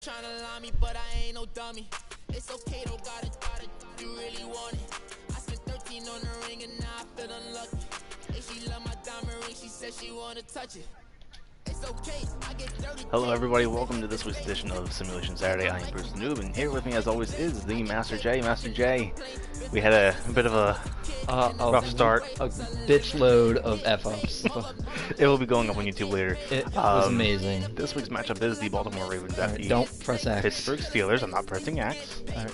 Tryna lie me, but I ain't no dummy. It's okay, though, got it, you really want it. I spent 13 on the ring and now I feel unlucky. And she love my diamond ring, she said she wanna touch it. It's okay, I get dirty. Hello everybody, welcome to this week's edition of Simulation Saturday. I am Bruce the Noob, and here with me as always is the Master J. Master J, we had a bit of a rough start. A bitch load of F-ups. It will be going up on YouTube later. It was amazing. This week's matchup is the Baltimore Ravens at the don't press X. Pittsburgh Steelers. I'm not pressing X. Alright.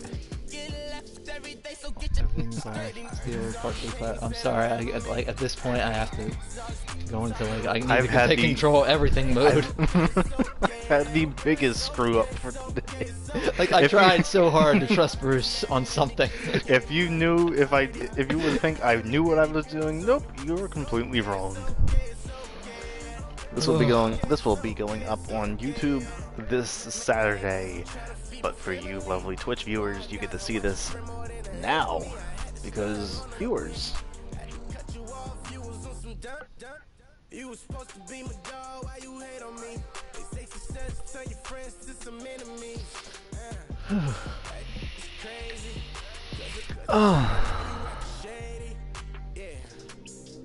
Everything's alright. Steelers partially flat. I'm sorry, like at this point I have to go into like I need to take control everything mode. I've had the biggest screw up for today. Like I tried so hard to trust Bruce on something. If you knew, if you would think I knew what I was doing, nope, you were completely wrong. This will be going up on YouTube this Saturday. But for you lovely Twitch viewers, you get to see this now because viewers. You was supposed to be my dog, why you hate on me? They say success, turn your friends to some enemies. Crazy. Yeah.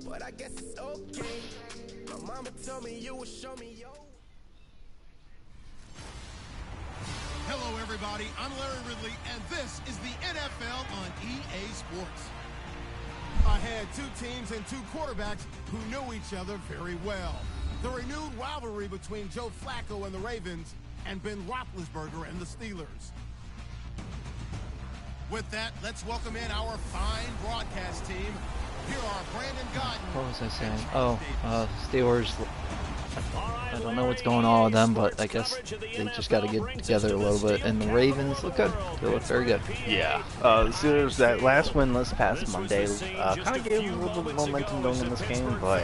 But I guess it's okay. My mama told me you would show me yo. Hello everybody, I'm Larry Ridley, and this is the NFL on EA Sports. I had two teams and two quarterbacks who knew each other very well. The renewed rivalry between Joe Flacco and the Ravens and Ben Roethlisberger and the Steelers. With that, let's welcome in our fine broadcast team. Here are Brandon Godden. What was I saying? Oh, Steelers. I don't know what's going on with them, but I guess they just got to get together a little bit. And the Ravens look good. They look very good. Yeah. The Steelers, that last win this past Monday, kind of gave a little bit of momentum going in this game, but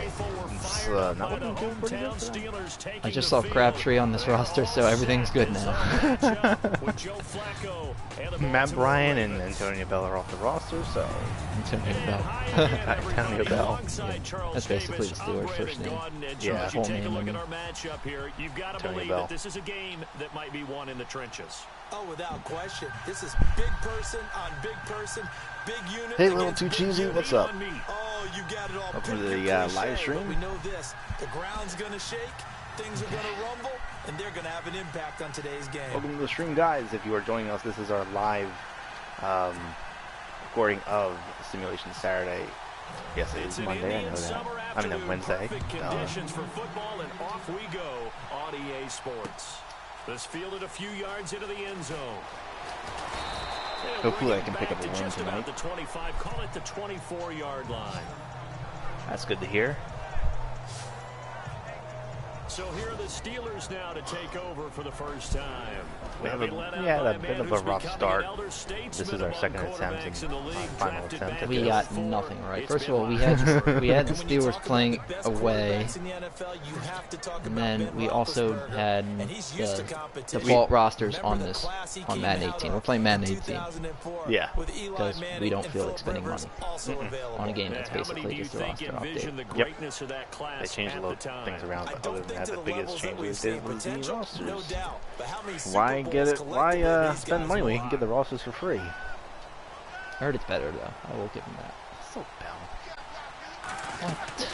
it's not looking too pretty good for them. I just saw Crabtree on this roster, so everything's good now. Matt Bryan and Antonio Bell are off the roster, so Antonio Bell. Antonio Bell. Yeah. That's basically the Steelers' first name. Yeah. Whole name. Look at our matchup here. You've got to believe that this is a game that might be won in the trenches. Oh, without question. This is big person on big person, big unit. Hey, little too cheesy. What's up? Oh, you got it all. Welcome to the live stream. We know this. The ground's going to shake, things are going to rumble, and they're going to have an impact on today's game. Welcome to the stream, guys. If you are joining us, this is our live recording of Simulation Saturday. Yes, it is Monday, I know that. I mean, Wednesday. Conditions for football, and off we go on EA Sports. This fielded a few yards into the end zone. Hopefully I can pick up a win just tonight. about the 25, call it the 24-yard line. That's good to hear. So here are the Steelers now to take over for the first time. We had a bit of a rough start. This is our second attempt and final attempt. We got nothing right. First of all, we had the Steelers playing away, and then we also had the default rosters on Madden 18. We're playing Madden 18. Yeah. Because we don't feel like spending money on a game that's basically just a roster update. Yep. They changed a lot of things around, but other than that, the biggest change we did was the rosters. Why spend money when you can get the rosters for free? I heard it's better though. I will give him that. So Bell. What?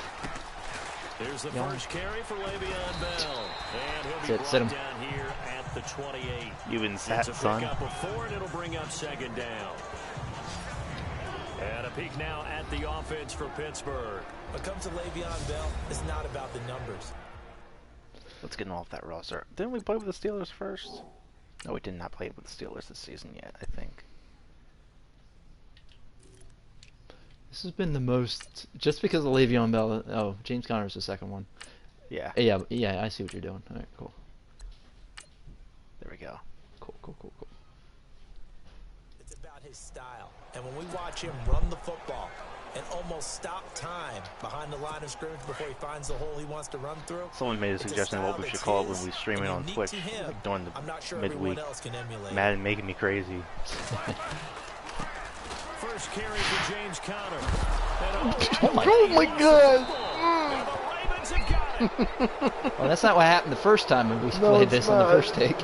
Here's the first carry for Le'Veon Bell. And he'll be Sit him. down here at the 28. You've been sat, son. Pick up a 4, and it'll bring up second down. And a peek now at the offense for Pittsburgh. When it comes to Le'Veon Bell, it's not about the numbers. Let's get him off that roster. Didn't we play with the Steelers first? No, we did not play with the Steelers this season yet, I think. This has been the most, just because of Le'Veon Bell. Oh, James Conner's the second one. Yeah. Yeah, I see what you're doing. All right, cool. There we go. Cool. It's about his style. And when we watch him run the football and almost stop time behind the line of scrimmage before he finds the hole he wants to run through. Someone made a suggestion of what we should call it when we stream it on Twitch, like during the midweek. Madden making me crazy. First carry for James Conner. Oh my God! Well, that's not what happened the first time when we played this on the first take.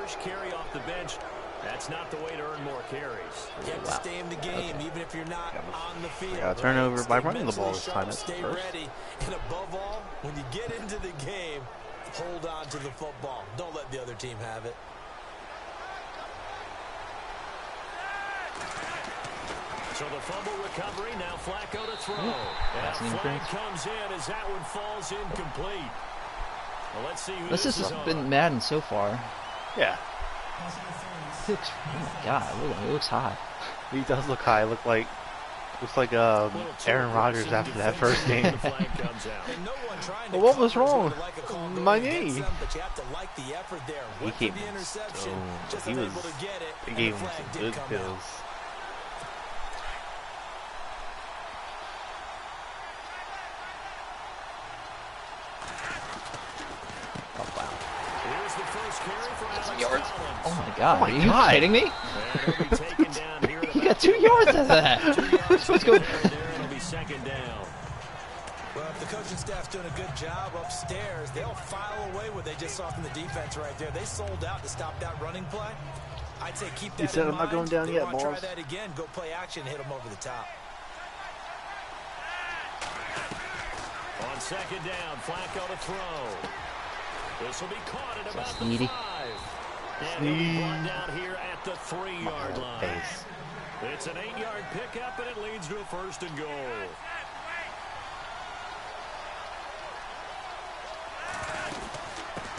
first carry off the bench. That's not the way to earn more carries. You have to stay in the game, even if you're not on the field. Got a turnover by running the ball this time. That's Stay first. ready, and above all, when you get into the game, hold on to the football. Don't let the other team have it. So the fumble recovery, now Flacco to throw. And flag comes in as that one falls incomplete. Well, let's see who this has been Madden so far. Yeah. Oh my God, it looks high. He does look high. Looks like Aaron Rodgers after that first game. Well, what was wrong? My knee. He came so he gave him some good kills. Yards. Oh my God! Are you kidding me? He got 2 yards out of that. Let's go. Well, if the coaching staff's doing a good job upstairs, they'll file away what they just saw from the defense right there. They sold out to stop that running play. I'd say keep that He said, in "I'm not going mind. down They yet, want boss." to try that again. Go play action, hit them over the top. On second down, Flacco to throw. This will be caught at about the 5. And he'll be brought down here at the 3-yard line. It's an 8-yard pickup, and it leads to a 1st and goal.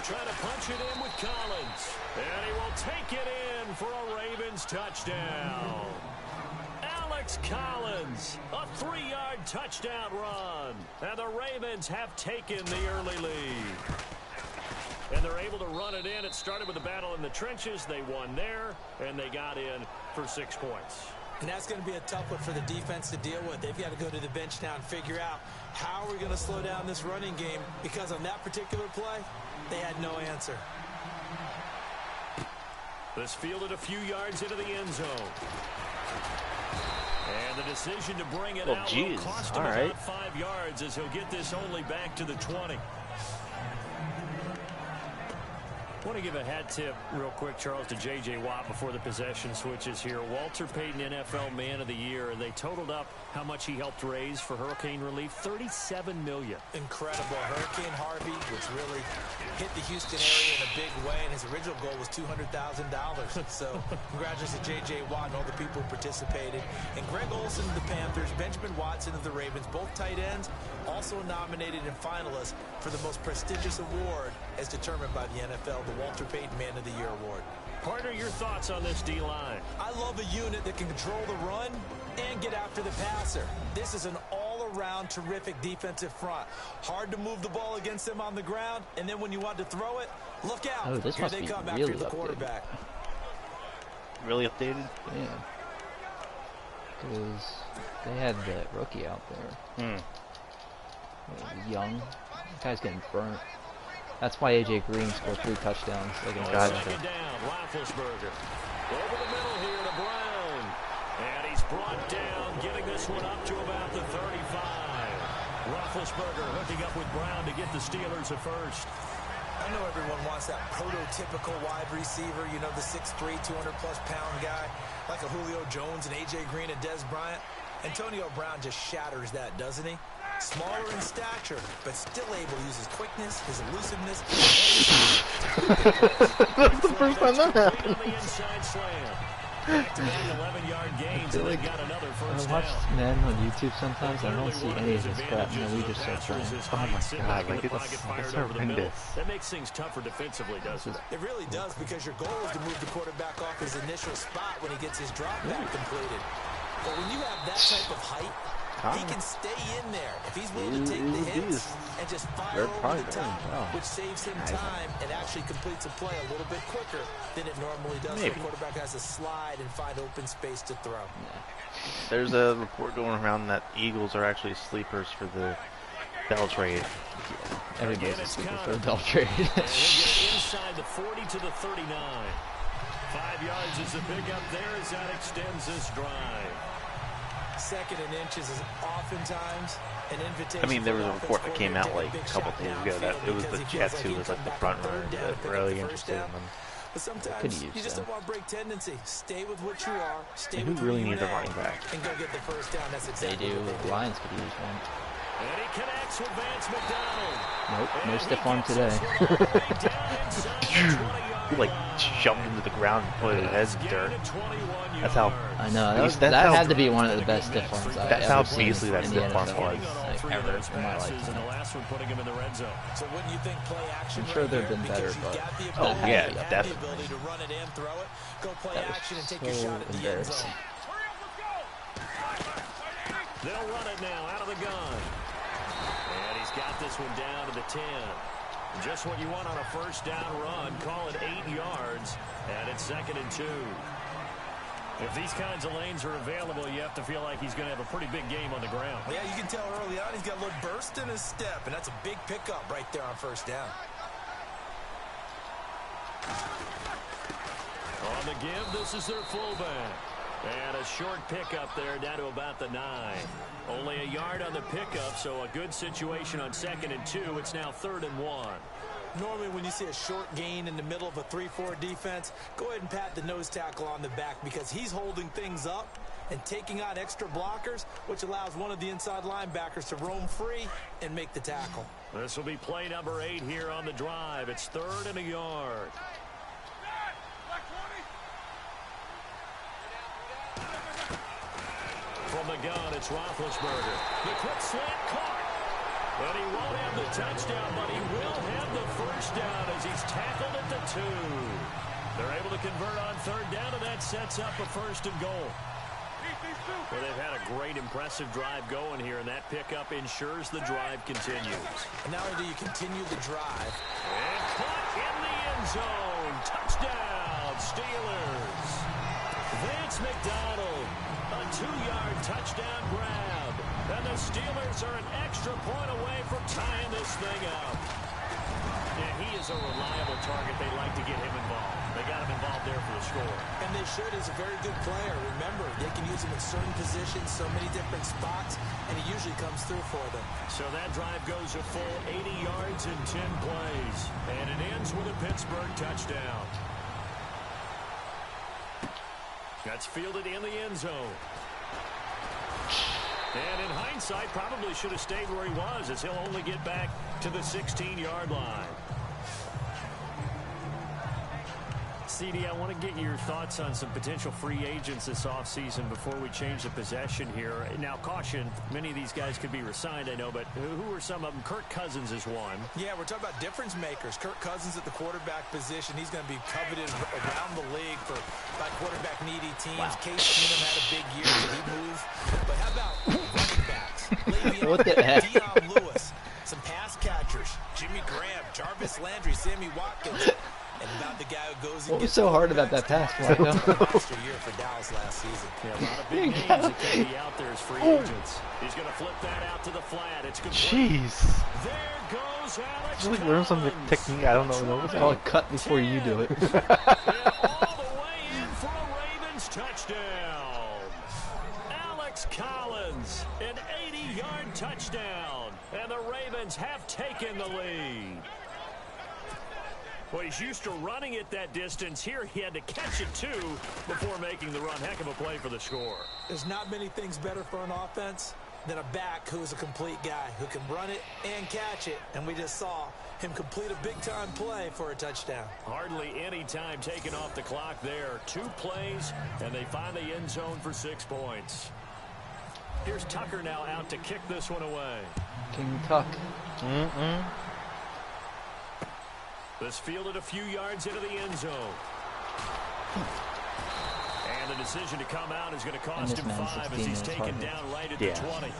Trying to punch it in with Collins. And he will take it in for a Ravens touchdown. Alex Collins, a 3-yard touchdown run. And the Ravens have taken the early lead. And they're able to run it in. It started with a battle in the trenches. They won there, and they got in for 6 points. And that's going to be a tough one for the defense to deal with. They've got to go to the bench now and figure out how are we going to slow down this running game, because on that particular play, they had no answer. This fielded a few yards into the end zone. And the decision to bring it out will cost him about 5 yards, as he'll get this only back to the 20. I want to give a hat tip real quick, Charles, to J.J. Watt before the possession switches here. Walter Payton, NFL Man of the Year. They totaled up how much he helped raise for hurricane relief, $37 million. Incredible. Hurricane Harvey, which really hit the Houston area in a big way, and his original goal was $200,000. So congratulations to J.J. Watt and all the people who participated. And Greg Olsen of the Panthers, Benjamin Watson of the Ravens, both tight ends, also nominated and finalists for the most prestigious award as determined by the NFL, the Walter Payton Man of the Year Award. Partner, your thoughts on this D-line? I love a unit that can control the run and get after the passer. This is an all-around terrific defensive front. Hard to move the ball against them on the ground, and then when you want to throw it, look out. Oh, this Here must they be come really after the updated. quarterback. Really updated? Yeah. Because they had that rookie out there. Young. That guy's getting burnt. That's why A.J. Green scored 3 touchdowns. Second down, Roethlisberger. Over the middle here to Brown. And he's brought down, getting this one up to about the 35. Roethlisberger hooking up with Brown to get the Steelers a first. I know everyone wants that prototypical wide receiver, you know, the 6'3", 200-plus pound guy, like a Julio Jones and A.J. Green and Des Bryant. Antonio Brown just shatters that, doesn't he? Smaller in stature, but still able to use his quickness, his elusiveness. That's the first time that happened. Back-to-back 11-yard gains, and they got another first down. I watch men on YouTube sometimes. I don't see any of this crap, and we just start trying. Oh my God, like it's horrendous. That makes things tougher defensively, doesn't it? It really does, because your goal is to move the quarterback off his initial spot when he gets his drop back completed. But when you have that type of height, he can stay in there if he's willing to take the hits and just fire over the top, which saves him time and actually completes a play a little bit quicker than it normally does. So the quarterback has to slide and find open space to throw. There's a report going around that Eagles are actually sleepers for the Bell trade. Yeah, everybody's a sleeper for the Bell trade. Inside the 40 to the 39. 5 yards is the pickup there as that extends this drive. Second and inches is oftentimes an invitation. I mean, there was a report that came out like a couple days ago that it was the Jets who was like the front runner that really interested in them. But sometimes you just don't want to break tendency. Stay with what you are. Stay with who really needs a running back? And go get the first down. That's exactly they do. what they The do. Lions could use one. And he connects with Vance McDonald. Nope, no And stiff he arm gets today. this one all the way down inside the 20-yard He like line. jumped into the ground and put his head in the dirt. That's how. I know, That's that how- had to be one of the best stiff arms I've That's how ever seen beastly that in the stiff arm NFL. was. Like, ever in my life. And the last one putting him in the red zone. So wouldn't you think play action I'm sure right there here? have been better, Because but you've got the that Oh, ability, yeah, you have definitely. the ability to run it and throw it. Go play that action and was take your so shot at the end embarrassing. zone. They'll run it now out of the gun. And he's got this one down to the 10. Just what you want on a first down run. Call it 8 yards. And it's 2nd and 2. If these kinds of lanes are available, you have to feel like he's going to have a pretty big game on the ground. Yeah, you can tell early on he's got a little burst in his step, and that's a big pickup right there on first down. On the give, this is their fullback. And a short pickup there down to about the 9. Only a yard on the pickup, so a good situation on 2nd and 2. It's now 3rd and 1. Normally when you see a short gain in the middle of a 3-4 defense, go ahead and pat the nose tackle on the back because he's holding things up and taking on extra blockers, which allows one of the inside linebackers to roam free and make the tackle. This will be play number 8 here on the drive. It's 3rd and a yard. From the gun, it's Roethlisberger. The quick slant caught. And he won't have the touchdown, but he will have the first down as he's tackled at the 2. They're able to convert on 3rd down, and that sets up a 1st and goal. Well, they've had a great, impressive drive going here, and that pickup ensures the drive continues. And not only do you continue the drive. And caught in the end zone. Touchdown, Steelers. Vance McDonald, a 2-yard touchdown grab. And the Steelers are an extra point away from tying this thing up. And he is a reliable target. They like to get him involved. They got him involved there for the score. And they should. He's a very good player. Remember, they can use him in certain positions, so many different spots, and he usually comes through for them. So that drive goes a full 80 yards in 10 plays. And it ends with a Pittsburgh touchdown. That's fielded in the end zone. And in hindsight, probably should have stayed where he was, as he'll only get back to the 16-yard line. CD, I want to get your thoughts on some potential free agents this offseason before we change the possession here. Now, caution, many of these guys could be re-signed, I know, but who are some of them? Kirk Cousins is one. Yeah, we're talking about difference makers. Kirk Cousins at the quarterback position. He's going to be coveted around the league by quarterback-needy teams. Wow. Case Keenum had a big year, so he moved. But how about running backs? Le'Veon, What the heck? Deion Lewis, some pass catchers, Jimmy Graham, Jarvis Landry, Sammy Watkins. And about the guy who goes What was so hard about that pass, Flacco? monster year for Dallas last season. Yeah, a lot of big names that can be out there as free agents. He's going to flip that out to the flat. It's complete. Jeez. There goes Alex Just like learn some Collins. technique I don't know. What's Call called? it cut before you do it. And all the way in for a Ravens touchdown. Alex Collins, an 80-yard touchdown. And the Ravens have taken the lead. Well, he's used to running it that distance. Here he had to catch it, too, before making the run. Heck of a play for the score. There's not many things better for an offense than a back who's a complete guy who can run it and catch it. And we just saw him complete a big-time play for a touchdown. Hardly any time taken off the clock there. 2 plays, and they find the end zone for 6 points. Here's Tucker now out to kick this one away. King Tuck. This fielded a few yards into the end zone. And the decision to come out is going to cost him 5 as he's taken down right at the 20.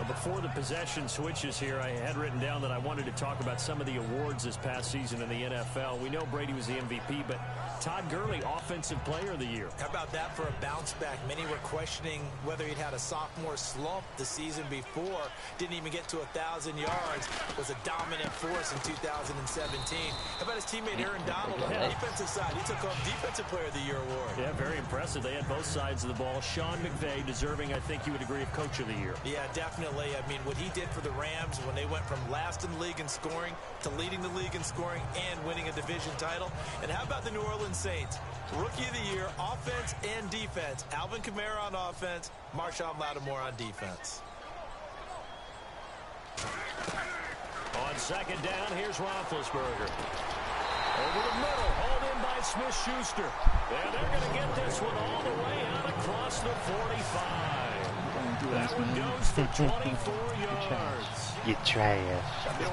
Before the possession switches here, I had written down that I wanted to talk about some of the awards this past season in the NFL. We know Brady was the MVP, but Todd Gurley, Offensive Player of the Year. How about that for a bounce back? Many were questioning whether he'd had a sophomore slump the season before. Didn't even get to 1,000 yards. Was a dominant force in 2017. How about his teammate Aaron Donald on the defensive side? He took home Defensive Player of the Year award. Yeah, very impressive. They had both sides of the ball. Sean McVay deserving, I think you would agree, of Coach of the Year. Yeah, definitely. really. I mean, what he did for the Rams when they went from last in the league in scoring to leading the league in scoring and winning a division title. And how about the New Orleans Saints? Rookie of the year, offense and defense. Alvin Kamara on offense, Marshawn Lattimore on defense. On second down, here's Roethlisberger. Over the middle, hauled in by Smith-Schuster. And they're going to get this one all the way out across the 45. That one goes for 24 yards. You trash.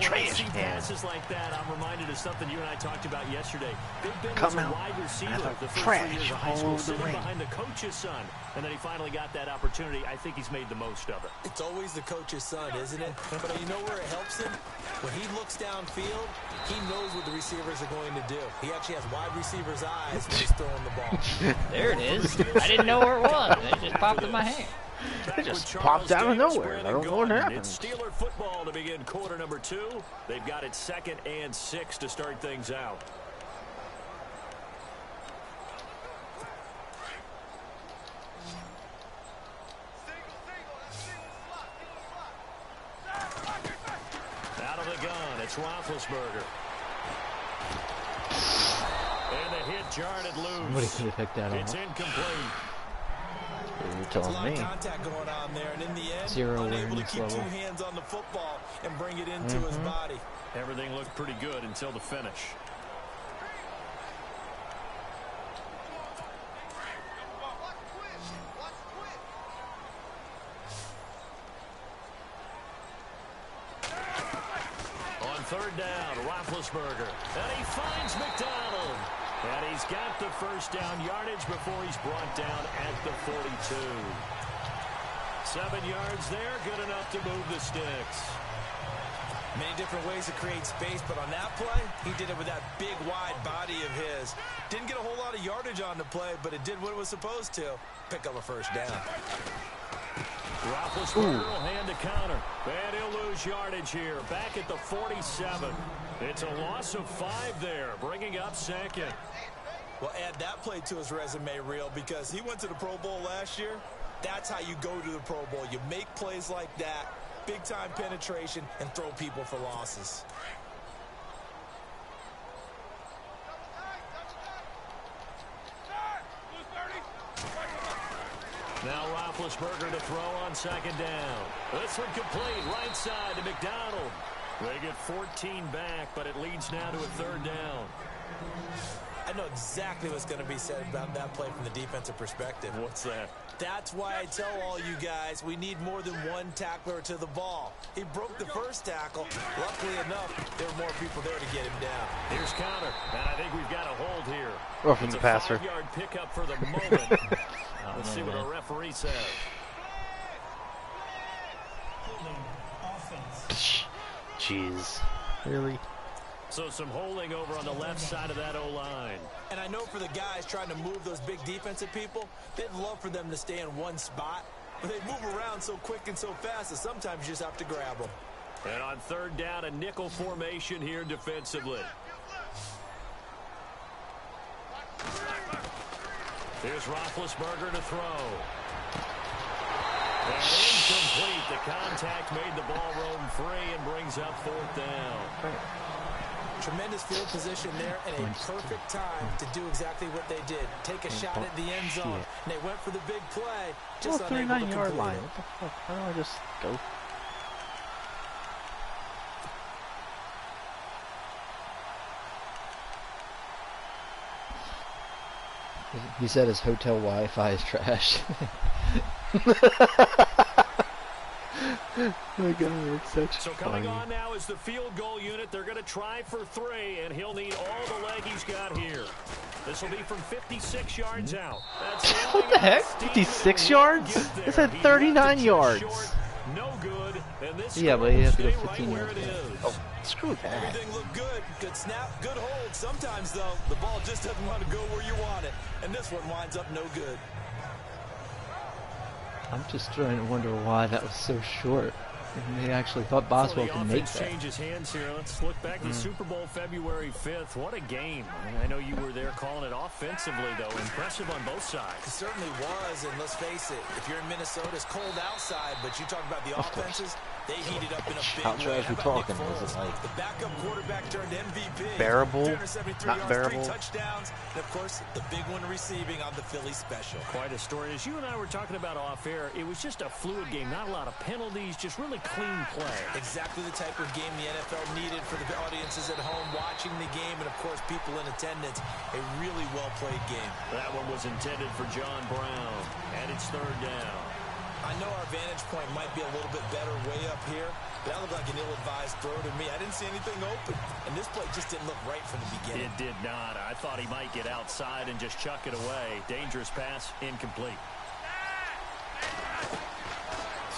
When I see passes like that, I'm reminded of something you and I talked about yesterday. Big Ben was a wide receiver the first 3 years of high school, sitting behind the coach's son. And then he finally got that opportunity. I think he's made the most of it. It's always the coach's son, isn't it? But you know where it helps him? When he looks downfield, he knows what the receivers are going to do. He actually has wide receivers' eyes when he's throwing the ball. There it is. I didn't know where it was. It just popped in my hand. It just popped out of nowhere. I don't know what happened. It's Steeler football to begin quarter number 2. They've got it 2nd and 6 to start things out. Out of the gun, it's Roethlisberger. And the hit jarred it loose. Somebody could have picked that up. It's incomplete. You're telling me. Contact going on there, and in the end, 0 unable to awareness keep level. 2 hands on the football and bring it into his body. Everything looked pretty good until the finish. On third down, Roethlisberger. And he finds McDonald. And he's got the first down yardage before he's brought down at the 42. 7 yards there, good enough to move the sticks. Many different ways to create space, but on that play, he did it with that big, wide body of his. Didn't get a whole lot of yardage on the play, but it did what it was supposed to. Pick up a first down. Roethlisberger will hand a counter. And he'll lose yardage here. Back at the 47. It's a loss of 5 there, bringing up 2nd. Well, add that play to his resume reel because he went to the Pro Bowl last year. That's how you go to the Pro Bowl. You make plays like that, big-time penetration, and throw people for losses. Now Roethlisberger to throw on second down. This one complete, right side to McDonald. They get 14 back, but it leads now to a third down. I know exactly what's going to be said about that play from the defensive perspective. What's that? That's why I tell all you guys we need more than one tackler to the ball. He broke the first tackle. Luckily enough, there were more people there to get him down. Here's counter, and I think we've got a hold here. Roughing the passer. It's a 5-yard pickup for the moment. Let's see what our referee says. Jeez. Really? So some holding over on the left side of that O-line. And I know for the guys trying to move those big defensive people, they'd love for them to stay in one spot. But they move around so quick and so fast that sometimes you just have to grab them. And on third down, a nickel formation here defensively. Here's Roethlisberger to throw. And incomplete. The contact made the ball roam free and brings up fourth down. Tremendous field position there and a perfect time to do exactly what they did. Take a shot at the end zone. And they went for the big play. Just Well, 39-yard line. What the fuck? Why don't I just go? He said his hotel Wi-Fi is trash. Oh my God, it's such So coming on now is the field goal unit. They're going to try for 3, and he'll need all the leg he's got here. This will be from 56 yards out. That's what the heck? 56 yards? It said 39 yards. No good. And this Yeah, but you have to go stay 15 right yards. where it is. Oh, screw that. Everything looked good. Good snap, good hold. Sometimes, though, the ball just doesn't want to go where you want it. And this one winds up no good. I'm just trying to wonder why that was so short. And they actually thought Boswell could make that. Changes hands here. Let's look back to Super Bowl February 5th. What a game. I know you were there calling it offensively, though. Impressive on both sides. It certainly was, and let's face it, if you're in Minnesota, it's cold outside, but you talk about the offenses, they heated up in a big way. How trash we talking? Is it like the backup quarterback turned MVP? Bearable? Not bearable? 3 touchdowns, and of course, the big one receiving on the Philly special. Quite a story. As you and I were talking about off air, it was just a fluid game. Not a lot of penalties, just really clean play. Exactly the type of game the NFL needed for the audiences at home watching the game, and of course, people in attendance. A really well-played game. That one was intended for John Brown, and it's 3rd down. I know our vantage point might be a little bit better way up here, but that looked like an ill-advised throw to me. I didn't see anything open, and this play just didn't look right from the beginning. It did not. I thought he might get outside and just chuck it away. Dangerous pass, incomplete.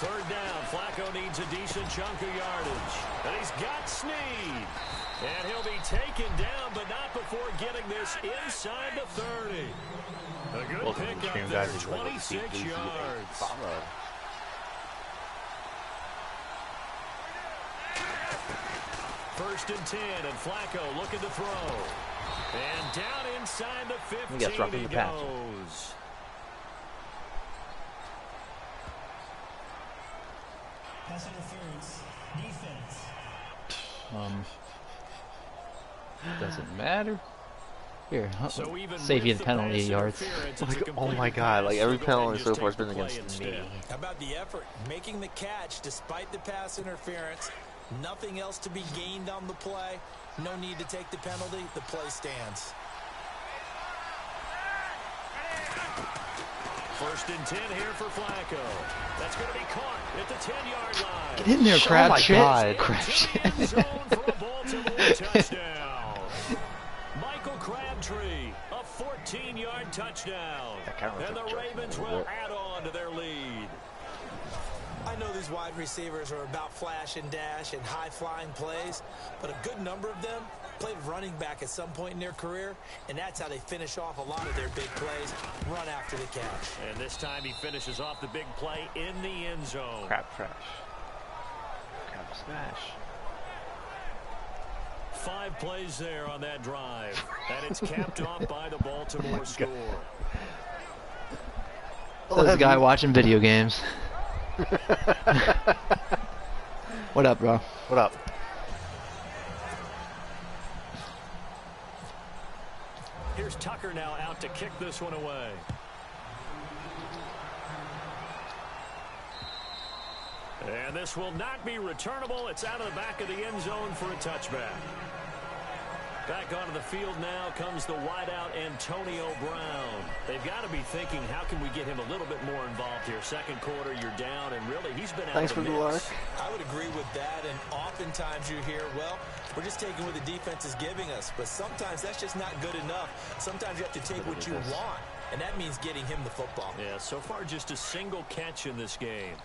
3rd down. Flacco needs a decent chunk of yardage. And he's got Snead. And he'll be taken down, but not before getting this inside the 30. A good pick up there, 26 yards. 1st and 10, and Flacco looking to throw. And down inside the 15 he goes. Pass interference, defense. Doesn't matter. Here, So save you the penalty yards. Like, oh my God! Like every penalty so far has been against me. How about the effort, making the catch despite the pass interference? Nothing else to be gained on the play. No need to take the penalty. The play stands. 1st and 10 here for Flacco. That's going to be caught at the 10-yard line. Get in there, crap! Oh my God! End zone for a Baltimore touchdown. Michael Crabtree, a 14-yard touchdown. And the Ravens will add on to their lead. I know these wide receivers are about flash and dash and high-flying plays, but a good number of them played running back at some point in their career, and that's how they finish off a lot of their big plays, run after the catch. And this time he finishes off the big play in the end zone. Crap trash. Crap smash. 5 plays there on that drive, and it's capped off by the Baltimore score. This guy watching video games. What up, bro? What up? Here's Tucker now out to kick this one away. And this will not be returnable. It's out of the back of the end zone for a touchback. Back onto the field now comes the wideout Antonio Brown. They've got to be thinking, how can we get him a little bit more involved here? 2nd quarter, you're down, and really, he's been out of the mix. Thanks for the luck. I would agree with that, and oftentimes you hear, well, we're just taking what the defense is giving us, but sometimes that's just not good enough. Sometimes you have to take what you want, and that means getting him the football. Yeah, so far just a single catch in this game.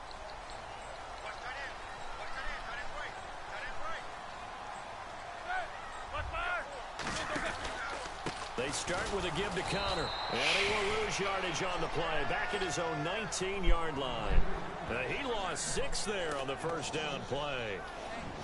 They start with a give to Connor, and he will lose yardage on the play, back at his own 19-yard line. He lost 6 there on the 1st down play.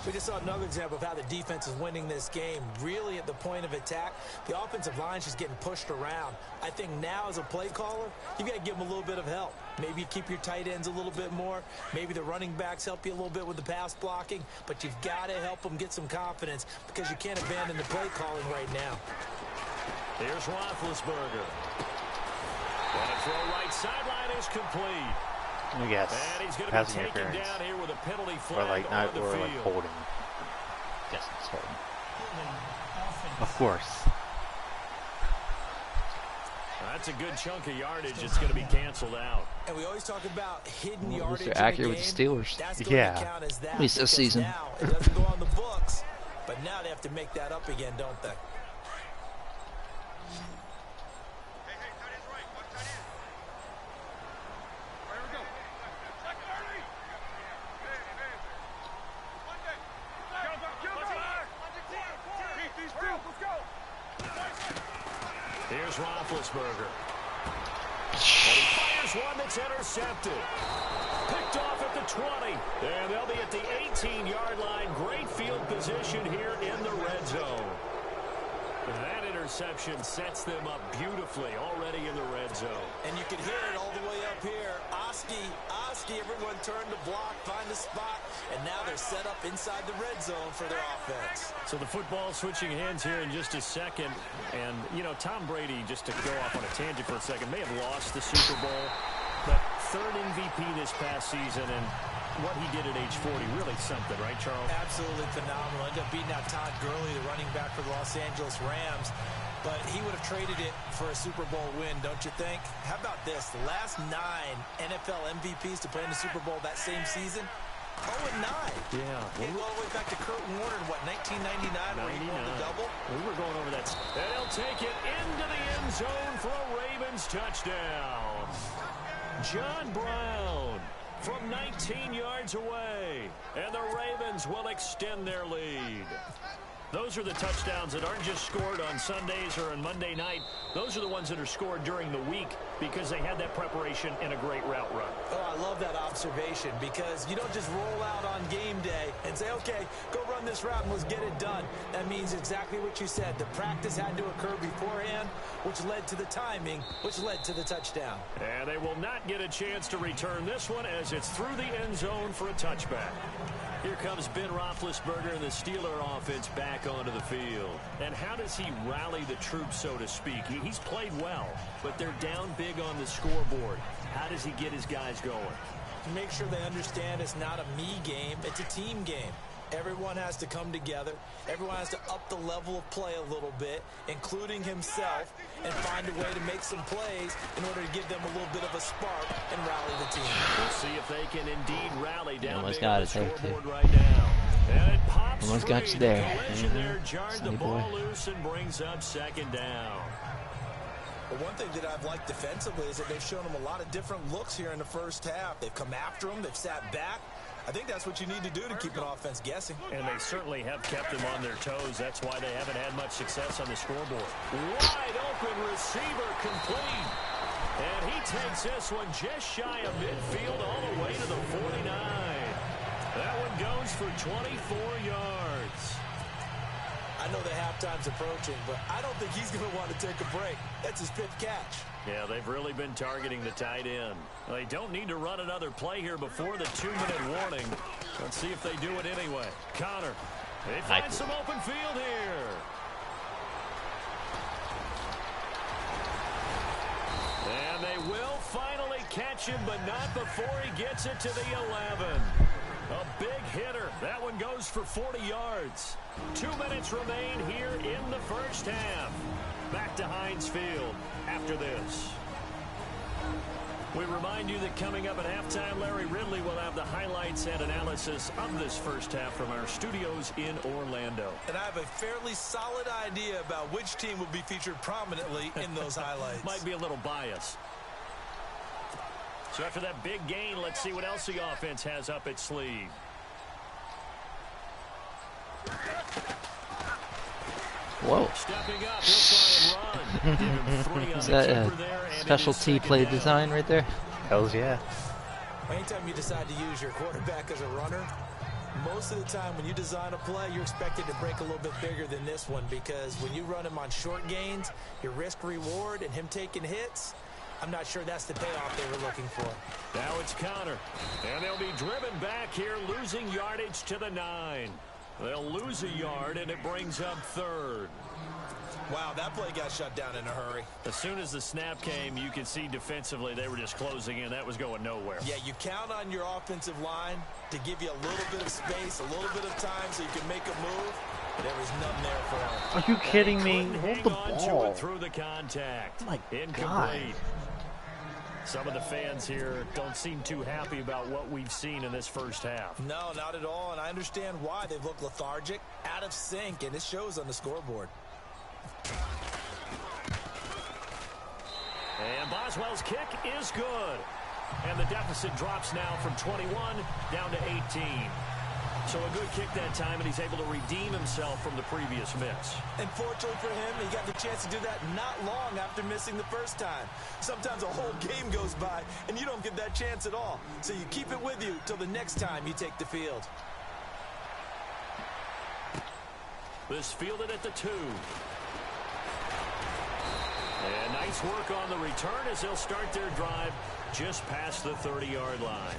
We just saw another example of how the defense is winning this game. Really at the point of attack, the offensive line's just getting pushed around. I think now as a play caller, you've got to give them a little bit of help. Maybe you keep your tight ends a little bit more. Maybe the running backs help you a little bit with the pass blocking. But you've got to help them get some confidence because you can't abandon the play calling right now. Here's Roethlisberger. And a throw right sideline is complete. Yes. And he's going to be taken down here with a penalty flag on the field. Like holding. Yes, it's holding. Of course. That's a good chunk of yardage. It's going to be canceled out. And we always talk about hidden yardage. They're accurate with the Steelers. Yeah. At least this season. Now, it doesn't go on the books, but now they have to make that up again, don't they? Here's Roethlisberger. And he fires one that's intercepted. Picked off at the 20. And they'll be at the 18-yard line. Great field position here in the red zone. That interception sets them up beautifully already in the red zone. And you can hear it all the way up here. Oski, everyone turned to block, find a spot, and now they're set up inside the red zone for their offense. So the football switching hands here in just a second. And, you know, Tom Brady, just to go off on a tangent for a second, may have lost the Super Bowl, but third MVP this past season, and what he did at age 40, really something, right, Charles? Absolutely phenomenal. Ended up beating out Todd Gurley, the running back for the Los Angeles Rams. But he would have traded it for a Super Bowl win, don't you think? How about this? The last 9 NFL MVPs to play in the Super Bowl that same season, 0-9. Yeah. They go all the way back to Kurt Warner in, 1999, where he won the double? We were going over that. And he'll take it into the end zone for a Ravens touchdown. John Brown from 19 yards away. And the Ravens will extend their lead. Those are the touchdowns that aren't just scored on Sundays or on Monday night. Those are the ones that are scored during the week because they had that preparation and a great route run. Oh, I love that observation because you don't just roll out on game day and say, okay, go run this route and let's get it done. That means exactly what you said. The practice had to occur beforehand, which led to the timing, which led to the touchdown. And they will not get a chance to return this one as it's through the end zone for a touchback. Here comes Ben Roethlisberger and the Steeler offense back onto the field. And how does he rally the troops, so to speak? He's played well, but they're down big on the scoreboard. How does he get his guys going? To make sure they understand it's not a me game, it's a team game. Everyone has to come together. Everyone has to up the level of play a little bit, including himself, and find a way to make some plays in order to give them a little bit of a spark and rally the team. We'll see if they can indeed rally down almost big got on it the there, scoreboard too. right now. And it pops Almost free. got you there. Collision there jarred the Sonny ball boy. loose and brings up second down. But one thing that I've liked defensively is that they've shown them a lot of different looks here in the first half. They've come after them. They've sat back. I think that's what you need to do to keep an offense guessing. And they certainly have kept them on their toes. That's why they haven't had much success on the scoreboard. Wide open receiver complete. And he takes this one just shy of midfield all the way to the 49. That one goes for 24 yards. I know the halftime's approaching, but I don't think he's going to want to take a break. That's his fifth catch. Yeah, they've really been targeting the tight end. They don't need to run another play here before the 2-minute warning. Let's see if they do it anyway. Connor, they find some open field here. And they will finally catch him, but not before he gets it to the 11. A big hitter. That one goes for 40 yards. 2 minutes remain here in the first half. Back to Heinz Field after this. We remind you that coming up at halftime, Larry Ridley will have the highlights and analysis of this first half from our studios in Orlando. And I have a fairly solid idea about which team will be featured prominently in those highlights. Might be a little biased. So after that big gain, let's see what else the offense has up its sleeve. Whoa. Stepping up, he'll try and run. Give him 3 on Is the that keeper a there, and specialty play design right there? Hells yeah. Anytime you decide to use your quarterback as a runner, most of the time when you design a play, you're expected to break a little bit bigger than this one because when you run him on short gains, your risk-reward and him taking hits, I'm not sure that's the payoff they were looking for. Now it's Connor. And they'll be driven back here, losing yardage to the 9. They'll lose a yard, and it brings up 3rd. Wow, that play got shut down in a hurry. As soon as the snap came, you could see defensively they were just closing in. That was going nowhere. Yeah, you count on your offensive line to give you a little bit of space, a little bit of time so you can make a move. There was none there for him. Are you kidding me? Hold the Hang on to ball. it through the contact. My Incomplete. God. Some of the fans here don't seem too happy about what we've seen in this first half. No, not at all, and I understand why. They've looked lethargic, out of sync, and it shows on the scoreboard. And Boswell's kick is good. And the deficit drops now from 21 down to 18. So a good kick that time, and he's able to redeem himself from the previous miss. And fortunately for him, he got the chance to do that not long after missing the first time. Sometimes a whole game goes by, and you don't get that chance at all. So you keep it with you till the next time you take the field. This fielded at the 2. And nice work on the return as they'll start their drive just past the 30-yard line.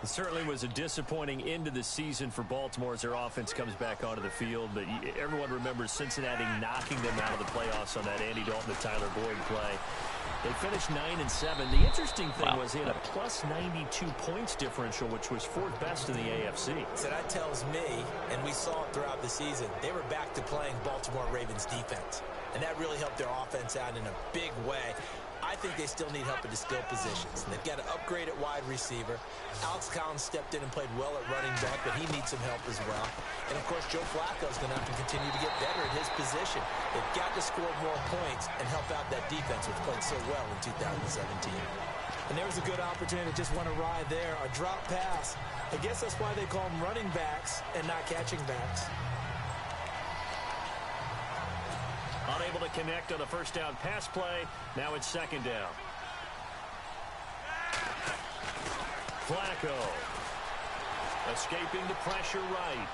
It certainly was a disappointing end of the season for Baltimore as their offense comes back onto the field. But everyone remembers Cincinnati knocking them out of the playoffs on that Andy Dalton to Tyler Boyd play. They finished 9-7. The interesting thing was they had a plus 92 points differential, which was 4th best in the AFC. So that tells me, and we saw it throughout the season, they were back to playing Baltimore Ravens defense. And that really helped their offense out in a big way. I think they still need help at the skill positions. They've got to upgrade at wide receiver. Alex Collins stepped in and played well at running back, but he needs some help as well. And, of course, Joe Flacco is going to have to continue to get better at his position. They've got to score more points and help out that defense, which played so well in 2017. And there was a good opportunity to just want to ride there. A drop pass. I guess that's why they call them running backs and not catching backs. Unable to connect on the first down pass play. Now it's 2nd down. Flacco. Escaping the pressure right.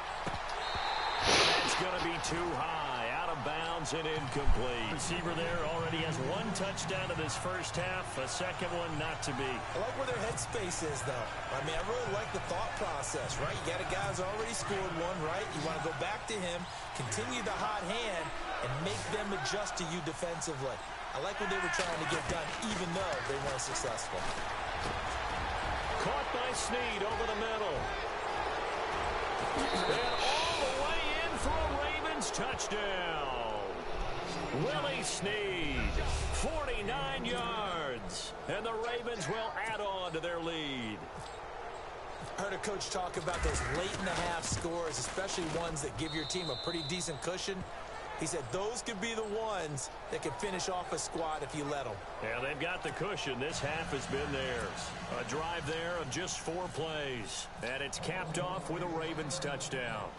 That's going to be too high. Out of bounds and incomplete. Receiver there already has 1 touchdown in this first half. A second one not to be. I like where their headspace is, though. I mean, I really like the thought process, right? You got a guy who's already scored one, right? You want to go back to him, continue the hot hand, and make them adjust to you defensively. I like what they were trying to get done, even though they weren't successful. Caught by Snead over the middle. And all the way in for a Ravens touchdown. Willie Snead, 49 yards. And the Ravens will add on to their lead. I heard a coach talk about those late-in-the-half scores, especially ones that give your team a pretty decent cushion. He said those could be the ones that could finish off a squad if you let them. Yeah, they've got the cushion. This half has been theirs. A drive there of just 4 plays. And it's capped off with a Ravens touchdown.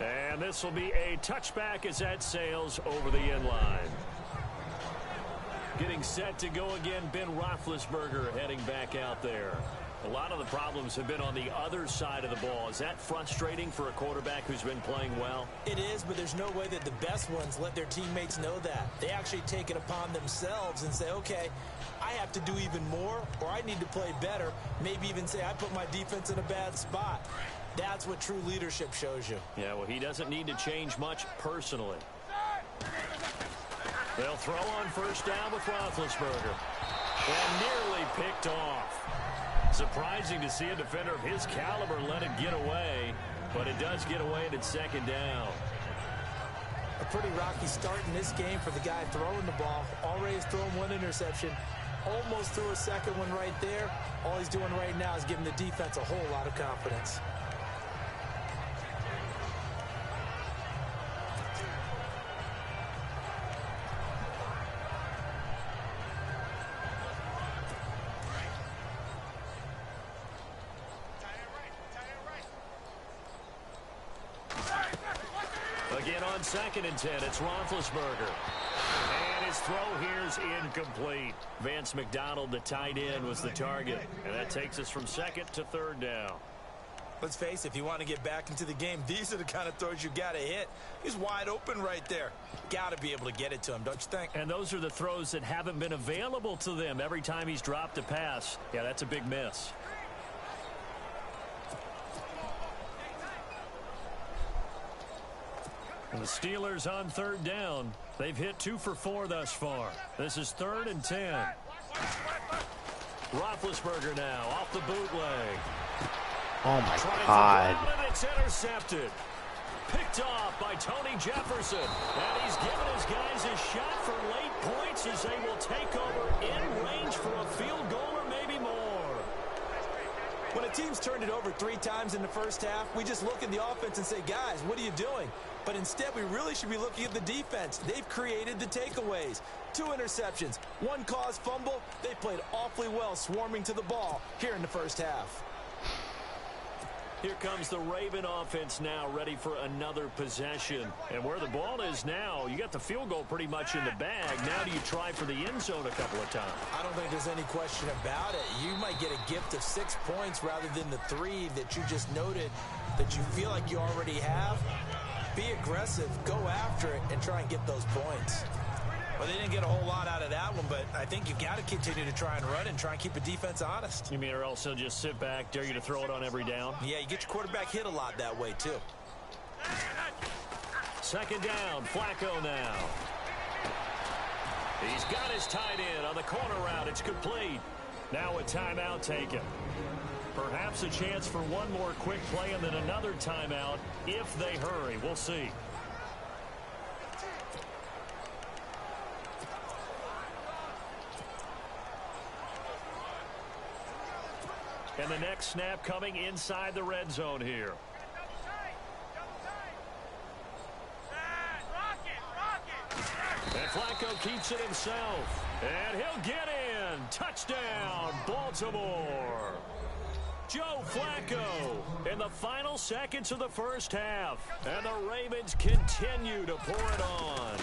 And this will be a touchback as that sails over the end line. Getting set to go again, Ben Roethlisberger heading back out there. A lot of the problems have been on the other side of the ball. Is that frustrating for a quarterback who's been playing well? It is, but there's no way that the best ones let their teammates know that. They actually take it upon themselves and say, okay, I have to do even more, or I need to play better. Maybe even say I put my defense in a bad spot. That's what true leadership shows you. Yeah, well, he doesn't need to change much personally. They'll throw on first down with Roethlisberger. And nearly picked off. Surprising to see a defender of his caliber let it get away, but it does get away and it's 2nd down. A pretty rocky start in this game for the guy throwing the ball. Already has thrown 1 interception. Almost threw a second one right there. All he's doing right now is giving the defense a whole lot of confidence. Again on 2nd and 10, it's Roethlisberger. And his throw here is incomplete. Vance McDonald, the tight end, was the target. And that takes us from 2nd to 3rd down. Let's face it, if you want to get back into the game, these are the kind of throws you got to hit. He's wide open right there. Got to be able to get it to him, don't you think? And those are the throws that haven't been available to them every time he's dropped a pass. Yeah, that's a big miss. And the Steelers on 3rd down. They've hit 2 for 4 thus far. This is 3rd and 10. Roethlisberger now off the bootleg. Oh my God. It's intercepted. Picked off by Tony Jefferson. And he's given his guys a shot for late points as they will take over in range for a field goal or maybe more. When a team's turned it over 3 times in the first half, we just look at the offense and say, guys, what are you doing? But instead, we really should be looking at the defense. They've created the takeaways. 2 interceptions, 1 caused fumble. They played awfully well swarming to the ball here in the first half. Here comes the Raven offense now, ready for another possession. And where the ball is now, you got the field goal pretty much in the bag. Now do you try for the end zone a couple of times? I don't think there's any question about it. You might get a gift of 6 points rather than the 3 that you just noted that you feel like you already have. Be aggressive, go after it, and try and get those points. Well, they didn't get a whole lot out of that one, but I think you've got to continue to try and run and try and keep a defense honest. You mean or else they'll just sit back, dare you to throw it on every down? Yeah, you get your quarterback hit a lot that way, too. Second down, Flacco now. He's got his tight end on the corner route. It's complete. Now a timeout taken. Perhaps a chance for one more quick play and then another timeout if they hurry. We'll see. And the next snap coming inside the red zone here. And Flacco keeps it himself. And he'll get in. Touchdown, Baltimore. Joe Flacco in the final seconds of the first half. And the Ravens continue to pour it on.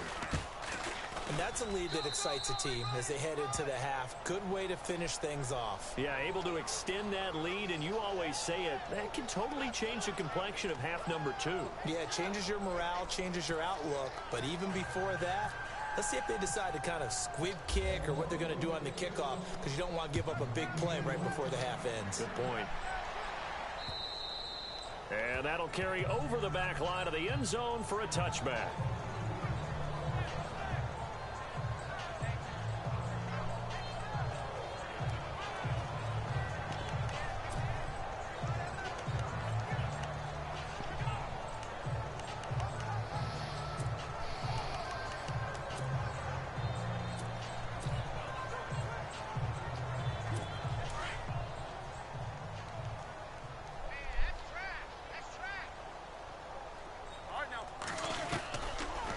And that's a lead that excites a team as they head into the half. Good way to finish things off. Yeah, able to extend that lead, and you always say it, that can totally change the complexion of half number 2. Yeah, it changes your morale, changes your outlook. But even before that, let's see if they decide to kind of squib kick or what they're going to do on the kickoff, because you don't want to give up a big play right before the half ends. Good point. And that'll carry over the back line of the end zone for a touchback.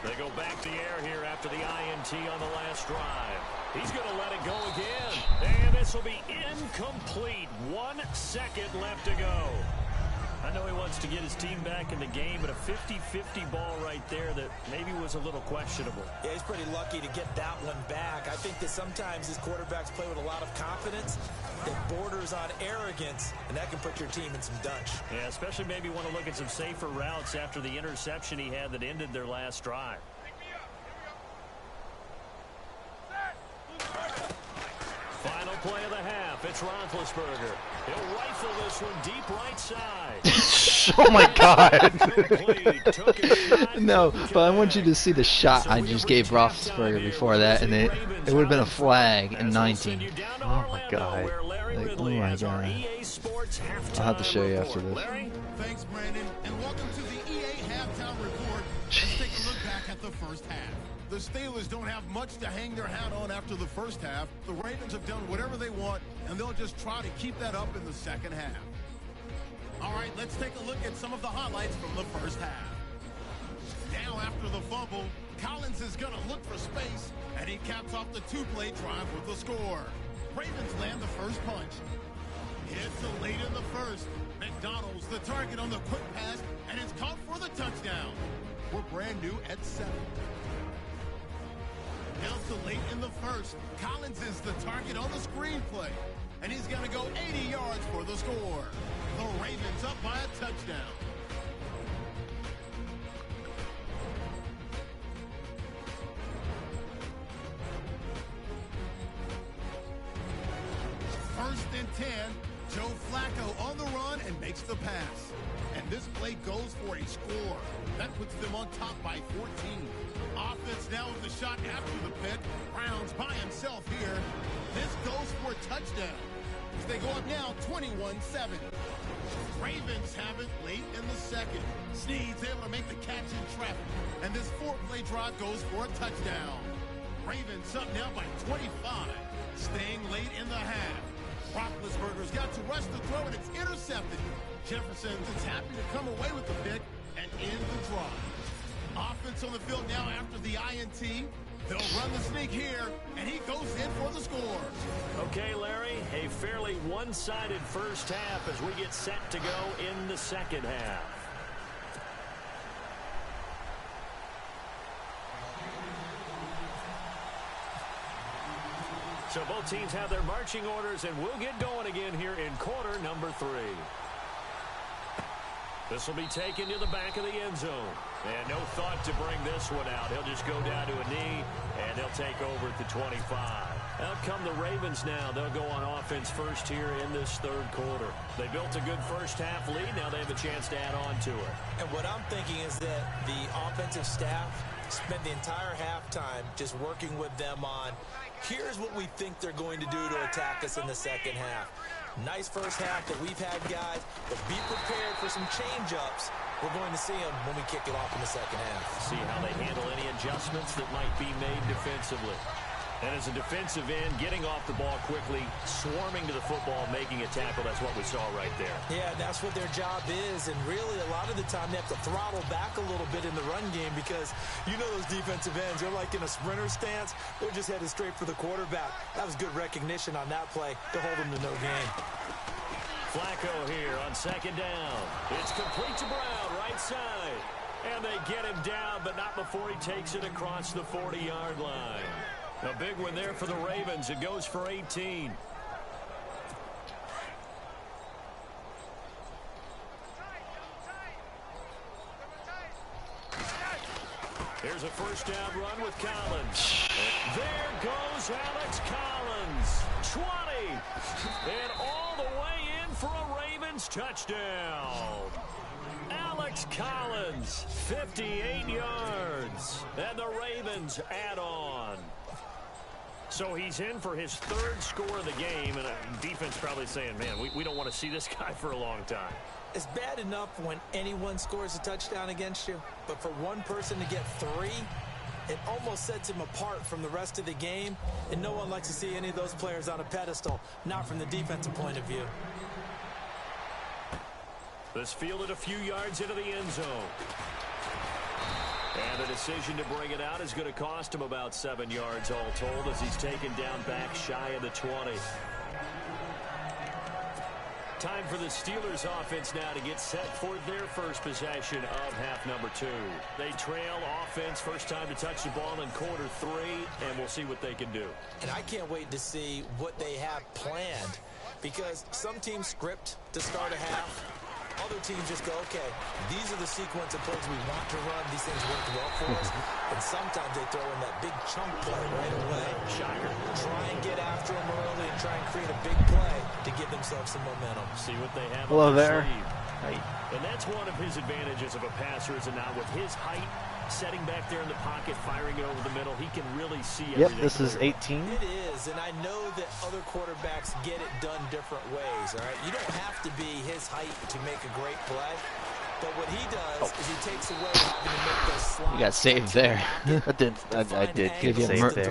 They go back the air here after the INT on the last drive. He's going to let it go again. And this will be incomplete. 1 second left to go. I know he wants to get his team back in the game, but a 50-50 ball right there that maybe was a little questionable. Yeah, he's pretty lucky to get that one back. I think that sometimes his quarterbacks play with a lot of confidence that borders on arrogance, and that can put your team in some dutch. Yeah, especially maybe want to look at some safer routes after the interception he had that ended their last drive. Final play of the half. It's Roethlisberger. He'll rifle this one deep right side. Oh my God. No, but I want you to see the shot I just gave Roethlisberger before that, and it would have been a flag in 19. Oh my God. Like, oh my God. I'll have to show you after this. Thanks, Brandon, and welcome to the EA Halftime Report. Let's take a look back at the first half. The Steelers don't have much to hang their hat on after the first half. The Ravens have done whatever they want, and they'll just try to keep that up in the second half. All right, let's take a look at some of the highlights from the first half. Now after the fumble, Collins is going to look for space, and he caps off the 2-play drive with the score. Ravens land the first punch. It's late in the first. McDonald's the target on the quick pass, and it's caught for the touchdown. We're brand new at 7. Now to late in the first. Collins is the target on the screenplay, and he's going to go 80 yards for the score. The Ravens up by a touchdown. First and 10. Joe Flacco on the run and makes the pass. And this play goes for a score. That puts them on top by 14. Offense now with the shot after the pick. Brown's by himself here. This goes for a touchdown. They go up now 21-7. Ravens have it late in the second. Snead's able to make the catch in traffic. And this 4-play drive goes for a touchdown. Ravens up now by 25. Staying late in the half. Roethlisberger's got to rush the throw, and it's intercepted. Jefferson is happy to come away with the pick and end the drive. Offense on the field now after the INT. They'll run the sneak here, and he goes in for the score. Okay, Larry, a fairly one-sided first half as we get set to go in the second half. So both teams have their marching orders, and we'll get going again here in quarter number 3. This will be taken to the back of the end zone. And no thought to bring this one out. He'll just go down to a knee, and they'll take over at the 25. Out come the Ravens now. They'll go on offense first here in this third quarter. They built a good first half lead. Now they have a chance to add on to it. And what I'm thinking is that the offensive staff spent the entire halftime just working with them on, here's what we think they're going to do to attack us in the second half. Nice first half that we've had, guys, but be prepared for some change-ups. We're going to see them when we kick it off in the second half. See how they handle any adjustments that might be made defensively. And as a defensive end, getting off the ball quickly, swarming to the football, making a tackle, that's what we saw right there. Yeah, that's what their job is, and really a lot of the time they have to throttle back a little bit in the run game because you know those defensive ends, they're like in a sprinter stance. They're just headed straight for the quarterback. That was good recognition on that play to hold them to no gain. Flacco here on second down. It's complete to Brown, right side. And they get him down, but not before he takes it across the 40-yard line. A big one there for the Ravens. It goes for 18. Here's a first down run with Collins. There goes Alex Collins. 20. And all the way in for a Ravens touchdown. Alex Collins, 58 yards. And the Ravens add on. So he's in for his third score of the game, and defense probably saying, man, we don't want to see this guy for a long time. It's bad enough when anyone scores a touchdown against you, but for one person to get 3, it almost sets him apart from the rest of the game, and no one likes to see any of those players on a pedestal, not from the defensive point of view. This fielded a few yards into the end zone. And the decision to bring it out is going to cost him about 7 yards all told as he's taken down back shy of the 20. Time for the Steelers offense now to get set for their first possession of half number 2. They trail offense, first time to touch the ball in quarter 3, and we'll see what they can do. And I can't wait to see what they have planned, because some teams script to start a half. Other teams just go, okay, these are the sequence of plays we want to run. These things work well for us. And sometimes they throw in that big chunk play right away. Shocker. Try and get after them early and try and create a big play to give themselves some momentum. See what they have Hello on their there. sleeve. And that's one of his advantages of a passer, is it not? With his height, setting back there in the pocket, firing it over the middle, he can really see everything. Yep, this is 18. It is, and I know that other quarterbacks get it done different ways, all right? You don't have to be his height to make a great play, but what he does is he takes away having to make those slides. You got saved there. I did Give you,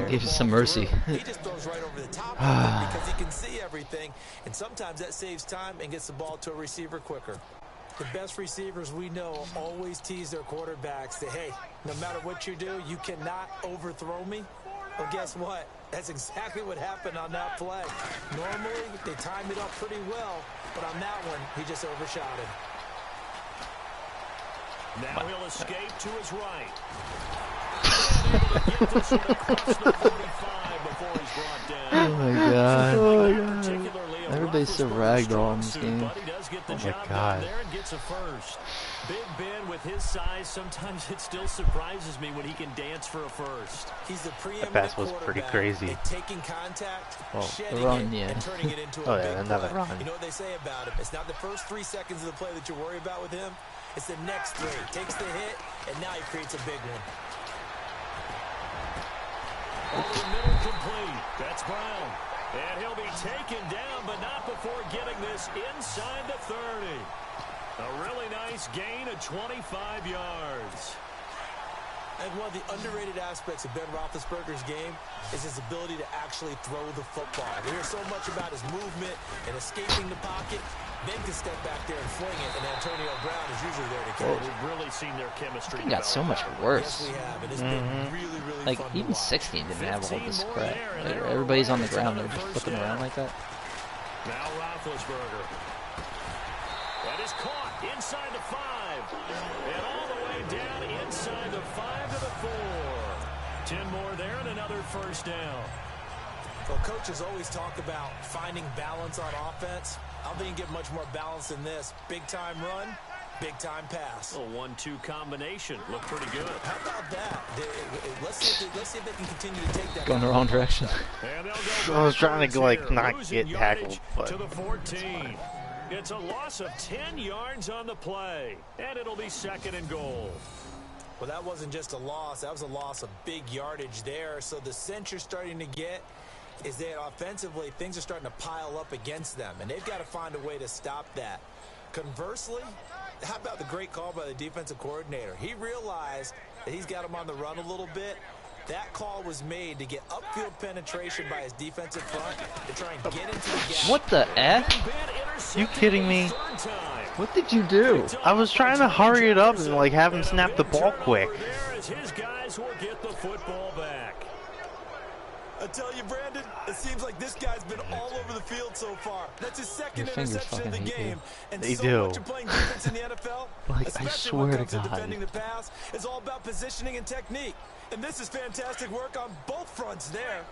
give you some mercy. He just throws right over the top of it because he can see everything, and sometimes that saves time and gets the ball to a receiver quicker. The best receivers we know always tease their quarterbacks that, hey, no matter what you do, you cannot overthrow me. Well, guess what? That's exactly what happened on that play. Normally, they timed it up pretty well, but on that one, he just overshot it. Now he'll escape to his right. Get this one across the 45 before he's brought down. Oh my god. Oh my god. Everybody's so ragdoll in this game. Oh my god. There and gets a first. Big Ben with his size, sometimes it still surprises me when he can dance for a first. He's the preeminent That pass was pretty crazy. Taking contact, shedding run, it, yeah. and turning it into a big another play. run. You know what they say about him? It's not the first 3 seconds of the play that you worry about with him. It's the next 3. Takes the hit, and now he creates a big one. Over the middle complete. That's Brown. And he'll be taken down, but not before getting this inside the 30. A really nice gain of 25 yards. And one of the underrated aspects of Ben Roethlisberger's game is his ability to actually throw the football. We hear so much about his movement and escaping the pocket. Ben can step back there and fling it, and Antonio Brown is usually there to catch. We've really seen their chemistry. It got so much worse. Yes, we have. It has been really, really Like, fun even to watch. 16 didn't have all this crap. Like, everybody's on the ground. They're just flipping around like that. Now Roethlisberger. That is caught inside the 5. And all the way down inside the 5 to the 4. 10 more there and another first down. Well, coaches always talk about finding balance on offense. I don't think you can get much more balance than this. Big-time run, big-time pass. A 1-2 combination. Looked pretty good. How about that? Let's see if they can continue to take that. Going the wrong direction. I was trying to, like, not get tackled, but... To the 14. It's a loss of 10 yards on the play, and it'll be 2nd and goal. Well, that wasn't just a loss. That was a loss of big yardage there. So the sense you're starting to get is that offensively things are starting to pile up against them, and they've got to find a way to stop that. Conversely, how about the great call by the defensive coordinator? He realized that he's got him on the run a little bit. That call was made to get upfield penetration by his defensive front to try and get into the gap. What the F? You kidding me? What did you do? I was trying to hurry it up and like have him snap the ball quick. His guys will get the football back. I tell you, Brandon, it seems like this guy's been all over the field so far. That's his second interception of the game. And they so do. much of playing defense in the NFL, like, especially I swear when it to comes to God. defending the pass, is all about positioning and technique. And this is fantastic work on both fronts there.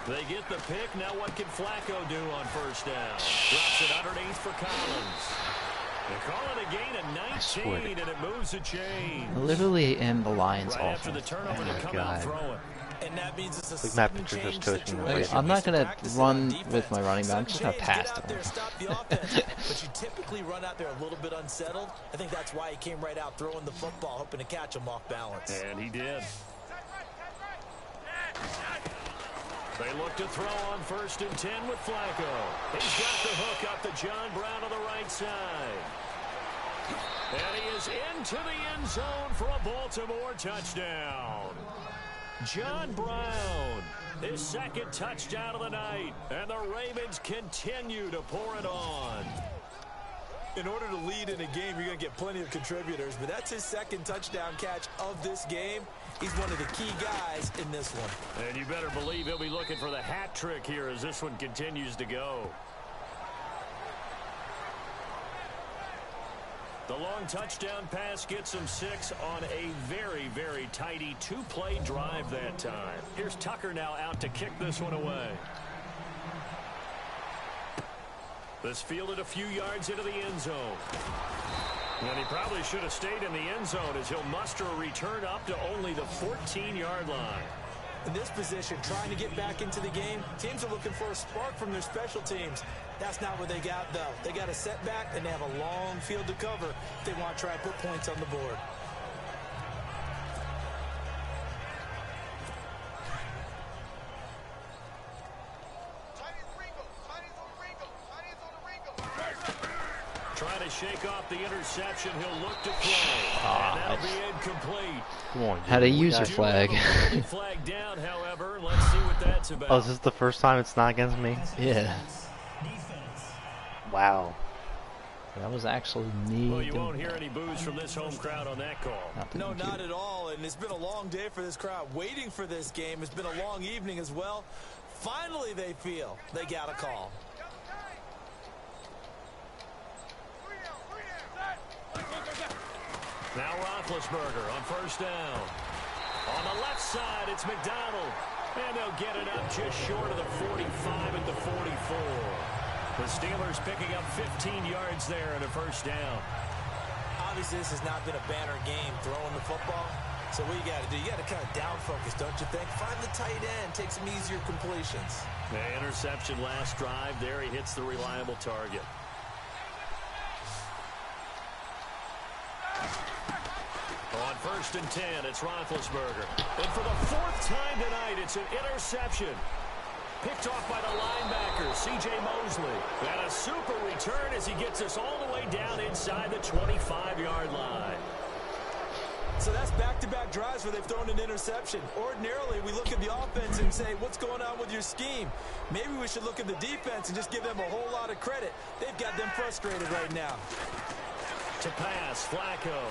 They get the pick. Now what can Flacco do on first down? Drops it underneath for Collins. They call it a gain of 19, and it moves a chain. I literally am the Lions Right after the offense. turnover, Oh they my come God. out throwing. And that means it's a Like Matt sudden Patricia change just coaching the situation. Ravens. I'm not We gonna used to practice it run on with defense. my running back. I'm just gonna Sudden pass change, to get out there, him. stop the offense. But you typically run out there a little bit unsettled. I think that's why he came right out throwing the football, hoping to catch him off balance. And he did. They look to throw on 1st and 10 with Flacco. He's got the hook up to John Brown on the right side. And he is into the end zone for a Baltimore touchdown. John Brown, his 2nd touchdown of the night. And the Ravens continue to pour it on. In order to lead in a game, you're going to get plenty of contributors, but that's his 2nd touchdown catch of this game. He's one of the key guys in this one. And you better believe he'll be looking for the hat trick here as this one continues to go. The long touchdown pass gets him 6 on a very, very tidy 2-play drive that time. Here's Tucker now out to kick this one away. This fielded a few yards into the end zone. And he probably should have stayed in the end zone as he'll muster a return up to only the 14-yard line. In this position, trying to get back into the game, teams are looking for a spark from their special teams. That's not what they got, though. They got a setback, and they have a long field to cover if they want to try and put points on the board. Trying to shake off the interception. He'll look to throw. And that'll be incomplete. Come on, Had a user dude. flag. Flag down, however. Let's see what that's about. Oh, is this the first time it's not against me? Yeah. Defense. Wow. That was actually me. Well, you won't hear any boos from this home crowd on that call. No, not at all. And it's been a long day for this crowd waiting for this game. It's been a long evening as well. Finally, they feel they got a call. Now Roethlisberger on 1st down. On the left side, it's McDonald. And they'll get it up just short of the 45 at the 44. The Steelers picking up 15 yards there and a 1st down. Obviously, this has not been a banner game throwing the football. So what you got to do, you got to kind of down focus, don't you think? Find the tight end, take some easier completions. The interception last drive there. He hits the reliable target. On 1st and 10, it's Roethlisberger. And for the 4th time tonight, it's an interception. Picked off by the linebacker, C.J. Mosley. And a super return as he gets us all the way down inside the 25-yard line. So that's back-to-back drives where they've thrown an interception. Ordinarily, we look at the offense and say, what's going on with your scheme? Maybe we should look at the defense and just give them a whole lot of credit. They've got them frustrated right now. To pass, Flacco.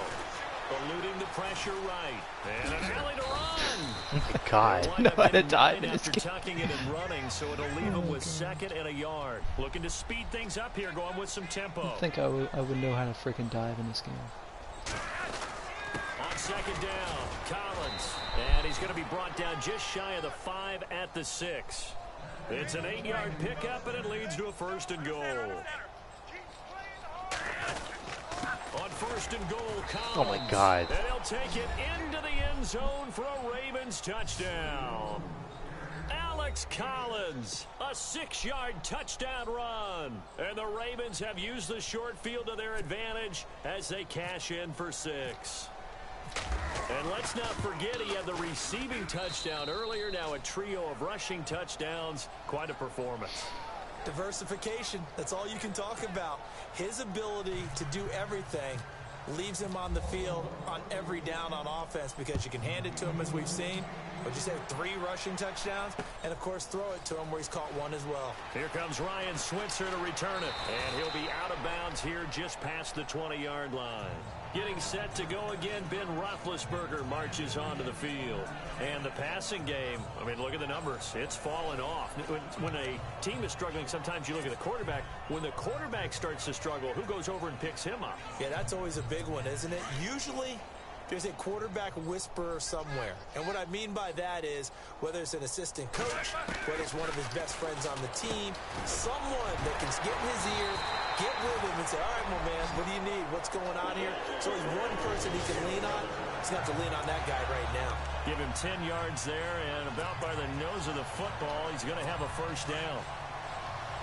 Eluding the pressure right. And an alley to run. Oh my God. No, I'd have died in this after game. tucking it and running, so it'll leave him with 2nd and a yard. Looking to speed things up here, going with some tempo. I think I would know how to freaking dive in this game. On 2nd down, Collins. And he's going to be brought down just shy of the 5 at the 6. It's an 8-yard pickup, and it leads to a 1st and goal. On 1st and goal, Collins. Oh my God. And he'll take it into the end zone for a Ravens touchdown. Alex Collins, a 6-yard touchdown run. And the Ravens have used the short field to their advantage as they cash in for 6. And let's not forget he had the receiving touchdown earlier. Now a trio of rushing touchdowns. Quite a performance. Diversification, that's all you can talk about. His ability to do everything leaves him on the field on every down on offense because you can hand it to him as we've seen. But you say 3 rushing touchdowns, and of course throw it to him where he's caught 1 as well. Here comes Ryan Switzer to return it. And he'll be out of bounds here just past the 20-yard line. Getting set to go again, Ben Roethlisberger marches onto the field. And the passing game, I mean, look at the numbers. It's fallen off. When a team is struggling, sometimes you look at the quarterback. When the quarterback starts to struggle, who goes over and picks him up? Yeah, that's always a big one, isn't it? Usually there's a quarterback whisperer somewhere. And what I mean by that is whether it's an assistant coach, whether it's one of his best friends on the team, someone that can get in his ear, get with him and say, all right, my man, what do you need? What's going on here? So there's one person he can lean on. He's going to have to lean on that guy right now. Give him 10 yards there, and about by the nose of the football, he's going to have a 1st down.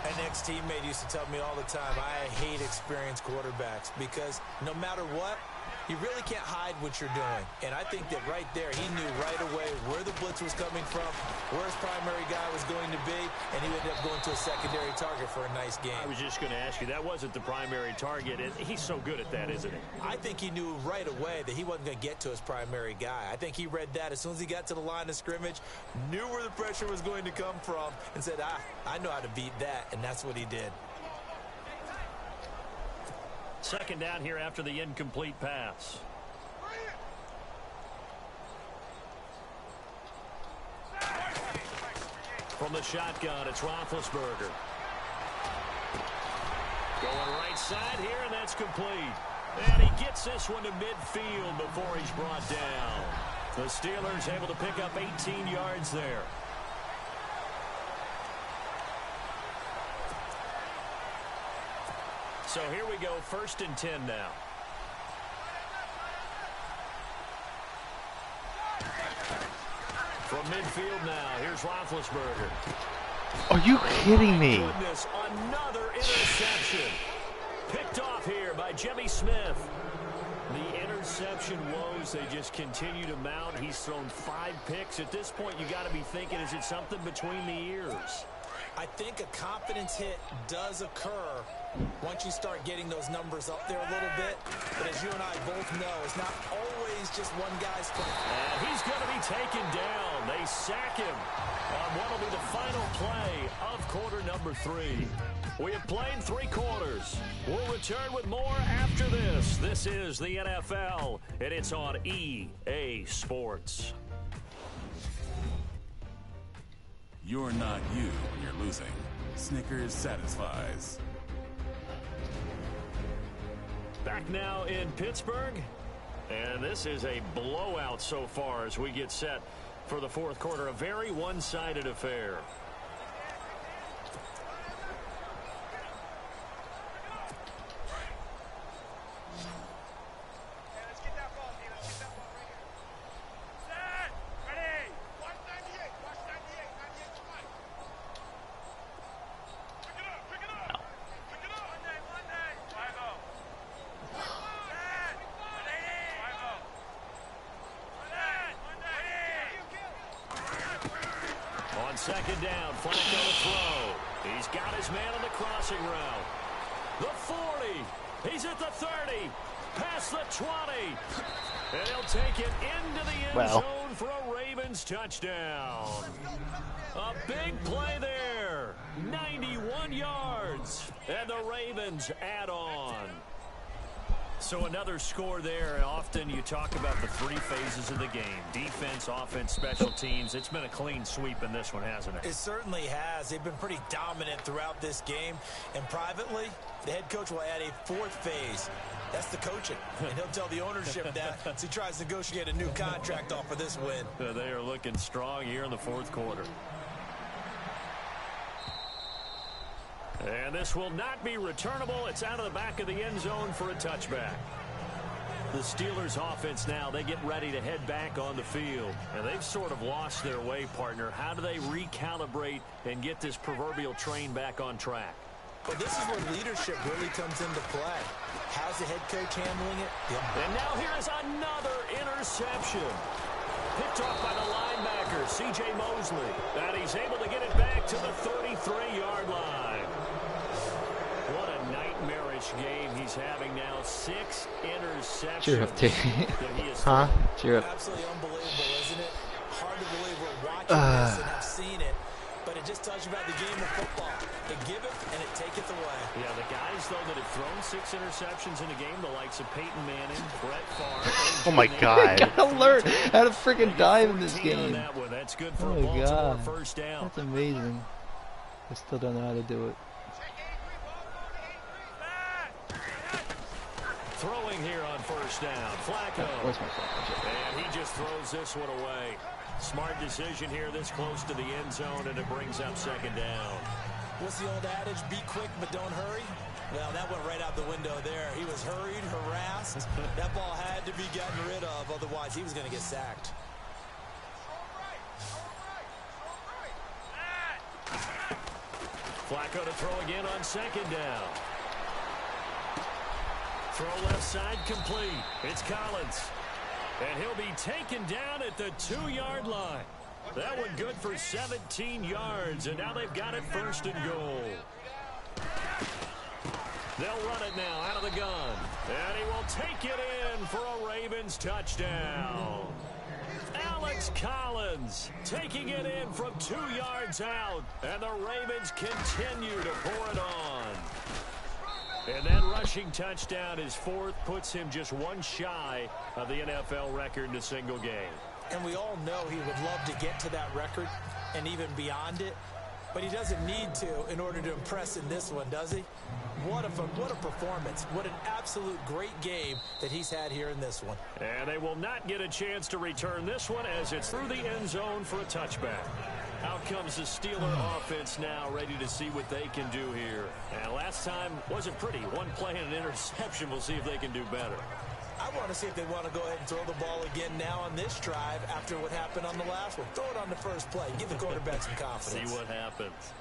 An ex-teammate used to tell me all the time, I hate experienced quarterbacks because no matter what, you really can't hide what you're doing. And I think that right there, he knew right away where the blitz was coming from, where his primary guy was going to be, and he ended up going to a secondary target for a nice game. I was just going to ask you, that wasn't the primary target, and he's so good at that, isn't he? I think he knew right away that he wasn't going to get to his primary guy. I think he read that as soon as he got to the line of scrimmage, knew where the pressure was going to come from, and said, I know how to beat that, and that's what he did. 2nd down here after the incomplete pass. From the shotgun, it's Roethlisberger. Going right side here, and that's complete. And he gets this one to midfield before he's brought down. The Steelers able to pick up 18 yards there. So here we go, 1st and 10 now. From midfield now, here's Roethlisberger. Are you kidding me? Goodness, another interception. Picked off here by Jimmy Smith. The interception woes, they just continue to mount. He's thrown 5 picks. At this point, you got to be thinking, is it something between the ears? I think a confidence hit does occur once you start getting those numbers up there a little bit. But as you and I both know, it's not always just one guy's fault. And he's going to be taken down. They sack him on what will be the final play of quarter number 3. We have played 3 quarters. We'll return with more after this. This is the NFL, and it's on EA Sports. You're not you when you're losing. Snickers satisfies. Back now in Pittsburgh, and this is a blowout so far as we get set for the 4th quarter. A very one-sided affair. On second down, Flacco to throw. He's got his man on the crossing route. The 40. He's at the 30. Past the 20. And he'll take it into the end zone for a Ravens touchdown. A big play there. 91 yards. And the Ravens add on. So another score there. Often you talk about the three phases of the game. Defense, offense, special teams. It's been a clean sweep in this one, hasn't it? It certainly has. They've been pretty dominant throughout this game. And privately, the head coach will add a fourth phase. That's the coaching. And he'll tell the ownership that as he tries to negotiate a new contract off of this win. They are looking strong here in the fourth quarter. And this will not be returnable. It's out of the back of the end zone for a touchback. The Steelers offense now, they get ready to head back on the field. And they've sort of lost their way, partner. How do they recalibrate and get this proverbial train back on track? Well, this is where leadership really comes into play. How's the head coach handling it? And now here's another interception. Picked off by the linebacker, C.J. Mosley. And he's able to get it back to the 33-yard line. What a nightmarish game he's having now. 6 interceptions. Cheer up, T. Huh? Cheer up. Absolutely unbelievable, isn't it? Hard to believe we're watching this and have seen it. But it just tells you about the game of football. They give it and it taketh away. Yeah, the guys, though, that have thrown 6 interceptions in a game, the likes of Peyton Manning, Brett Favre. Oh, my God. Gotta learn how to freaking dive in this game. That's good for Oh, a my Baltimore God. first down. That's amazing. I still don't know how to do it. Throwing here on first down. Flacco. Where's my phone? And he just throws this one away. Smart decision here this close to the end zone, and it brings up second down. What's the old adage? Be quick, but don't hurry. Well, that went right out the window there. He was hurried, harassed. That ball had to be gotten rid of, otherwise he was going to get sacked. Flacco to throw again on second down. Throw left side complete. It's Collins. And he'll be taken down at the 2-yard line. That one good for 17 yards. And now they've got it first and goal. They'll run it now out of the gun. And he will take it in for a Ravens touchdown. Alex Collins taking it in from 2 yards out. And the Ravens continue to pour it on. And that rushing touchdown, his 4th, puts him just one shy of the NFL record in a single game. And we all know he would love to get to that record and even beyond it. But he doesn't need to in order to impress in this one, does he? What a performance. What an absolute great game that he's had here in this one. And they will not get a chance to return this one as it's through the end zone for a touchback. Out comes the Steeler offense now, ready to see what they can do here. And last time wasn't pretty. One play and an interception. We'll see if they can do better. I want to see if they want to go ahead and throw the ball again now on this drive after what happened on the last one. Throw it on the first play. Give the quarterback some confidence. See what happens.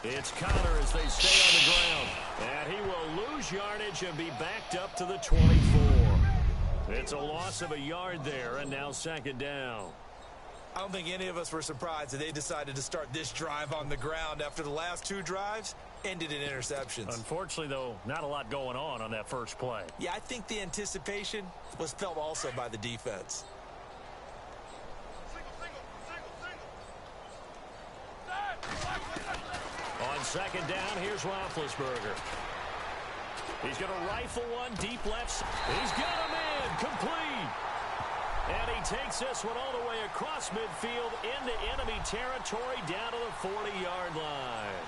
It's Connor as they stay on the ground. And he will lose yardage and be backed up to the 24. It's a loss of a yard there, and now second down. I don't think any of us were surprised that they decided to start this drive on the ground after the last 2 drives ended in interceptions. Unfortunately, though, not a lot going on that first play. Yeah, I think the anticipation was felt also by the defense. On second down, here's Roethlisberger. He's going to rifle one deep left. He's got him in, complete. And he takes this one all the way across midfield into enemy territory down to the 40-yard line.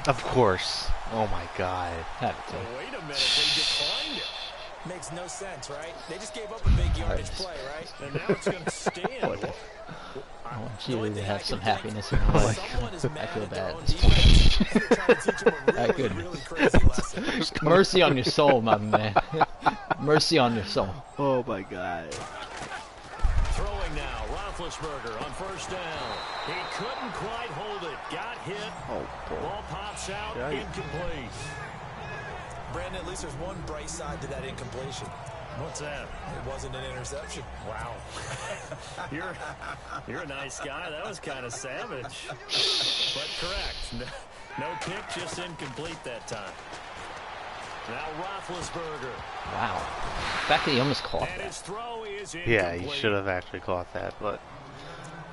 Of course. Oh, my God. Have it, Well, wait a minute. They declined it. Makes no sense, right? They just gave up a big yardage play, right? And now it's going to stand. I want you to have some happiness in your life. I feel bad at this point. My goodness. Mercy on your soul, my man. Mercy on your soul. Oh, my God. Throwing now, Roethlisberger on first down. He couldn't quite hold it. Got hit. Oh, boy. Ball pops out, Yikes. incomplete. Brandon, at least there's one bright side to that incompletion. What's that? It wasn't an interception. Wow. You're a nice guy. That was kind of savage. But correct. No pick, just incomplete that time. Now Roethlisberger. Wow. The fact that he almost caught And that. his throw is incomplete. Yeah, he should have actually caught that, but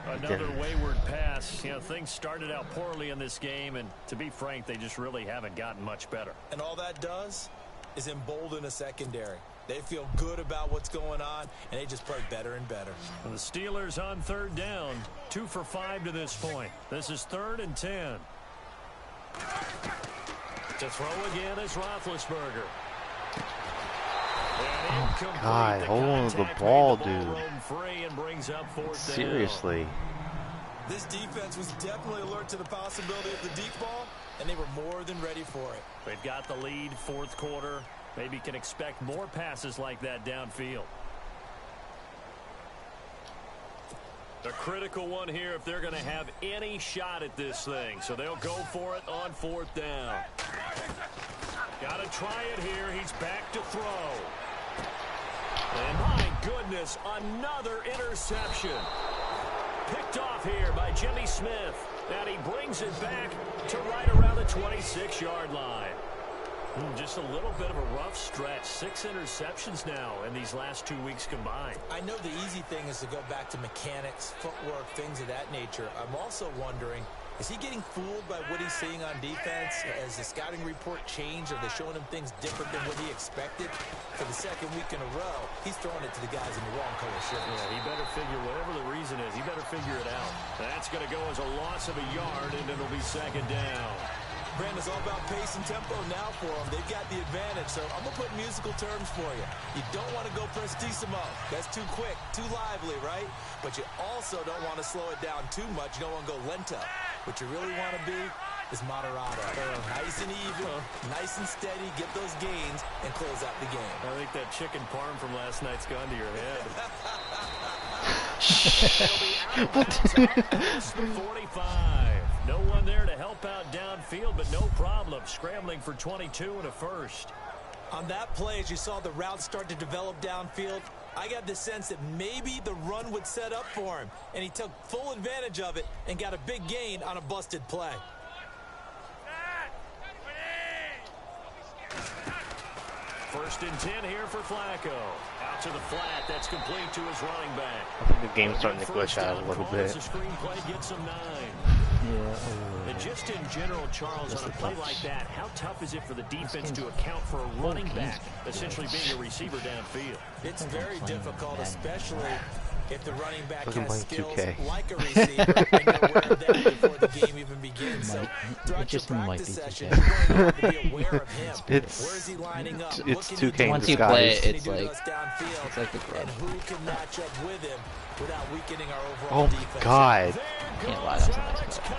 another wayward pass. You know, things started out poorly in this game, and to be frank, they just really haven't gotten much better. And all that does is embolden a secondary. They feel good about what's going on, and they just play better and better. And the Steelers on third down, 2 for 5 to this point. This is 3rd and 10. To throw again is Roethlisberger. God, hold on to the ball, dude. Seriously. This defense was definitely alert to the possibility of the deep ball, and they were more than ready for it. They've got the lead, 4th quarter. Maybe can expect more passes like that downfield. A critical one here if they're going to have any shot at this thing. So they'll go for it on 4th down. Got to try it here. He's back to throw. And my goodness, another interception. Picked off here by Jimmy Smith. And he brings it back to right around the 26-yard line. Just a little bit of a rough stretch. 6 interceptions now in these last 2 weeks combined. I know the easy thing is to go back to mechanics, footwork, things of that nature. I'm also wondering, is he getting fooled by what he's seeing on defense? Has the scouting report changed? Are they showing him things different than what he expected? For the 2nd week in a row, he's throwing it to the guys in the wrong color shirts. Yeah, he better figure, whatever the reason is, he better figure it out. That's going to go as a loss of a yard, and it'll be 2nd down. Brandon, it's all about pace and tempo now for them. They've got the advantage, so I'm going to put musical terms for you. You don't want to go prestissimo. That's too quick, too lively, right? But you also don't want to slow it down too much. You don't want to go lento. What you really want to be is moderato. Nice and even, nice and steady, get those gains, and close out the game. I think that chicken parm from last night's gone to your head. The 45. No one there to help out downfield, but no problem. Scrambling for 22 and a first. On that play, as you saw the route start to develop downfield, I got the sense that maybe the run would set up for him, and he took full advantage of it and got a big gain on a busted play. First and 10 here for Flacco. Out to the flat. That's complete to his running back. I think the game's starting to glitch out a little bit. The screenplay gets him 9. Yeah. And just in general, Charles, on a play like that, how tough is it for the defense to account for a running back essentially being a receiver downfield? It's very difficult, especially if the running back Looking has like skills 2K. like a receiver and you're aware of that before the game even begins. So throughout your practice session, you're going to have to be aware of him. Where is he lining up? It's 2K in Once you play it, disguise. it's like the grudge. And who can match up with him without weakening our overall defense? Oh God. Can't lie, that's a nice play.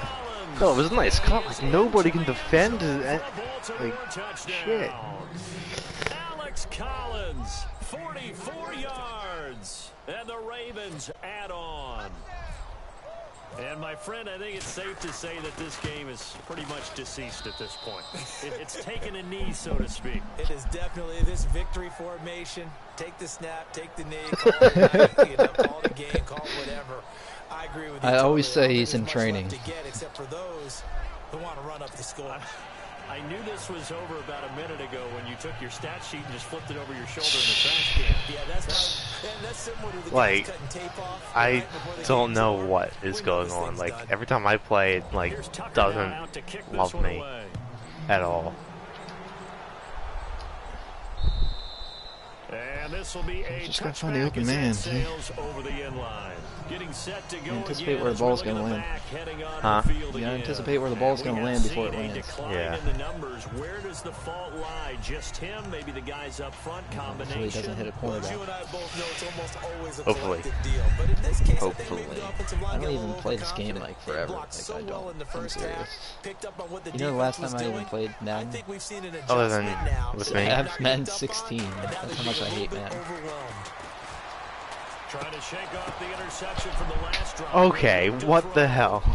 No, it was a nice cut. Like, nobody can defend it. Like, shit. Alex Collins, 44 yards. And the Ravens add on. And my friend, I think it's safe to say that this game is pretty much deceased at this point. It's taken a knee, so to speak. It is definitely this victory formation. Take the snap, take the knee, call it, call it a game, call it whatever. I agree with you. I always say he's in training. To get, except for those who want to run up the score. I knew this was over about a minute ago when you took your stat sheet and just flipped it over your shoulder in the trash can. Yeah, that's similar to the like, guys cutting tape off. I don't know what is going on. Like, every time I play, it like doesn't love me at all. And this will be a just gotta find the open man. Over the end line. Getting set to go anticipate where the ball's gonna land. Huh? You gotta anticipate where the ball's gonna land before it lands. Yeah. In the numbers. Where does the fault lie? Just him? Maybe the guys up front combination? Hopefully he doesn't hit a cornerback. You and I both know it's almost always a Hopefully. collective deal. But in this case, Hopefully. I think maybe the offensive line I don't got a even little play this game overconfident. like forever. They blocked Like so I well in the don't. I'm first serious. half, picked up on what the You know the last defense time I was even doing. played I Madden? think we've seen an Other than adjustment now. with So me. they're I not have getting Madden up front, 16. and now That's they're how much I getting a hate little bit Madden. overwhelmed. Trying to shake off the interception from the last drive. Okay, what the hell? And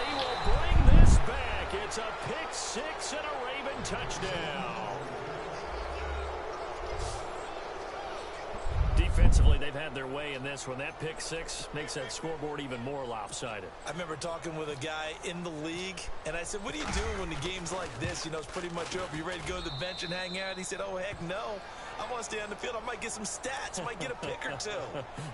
he will bring this back. It's a pick six and a Raven touchdown. they've had their way in this one. That pick six makes that scoreboard even more lopsided. I remember talking with a guy in the league, and I said, what are you doing when the game's like this? You know, it's pretty much over. You ready to go to the bench and hang out? He said, oh, heck no. I want to stay on the field. I might get some stats. I might get a pick or two.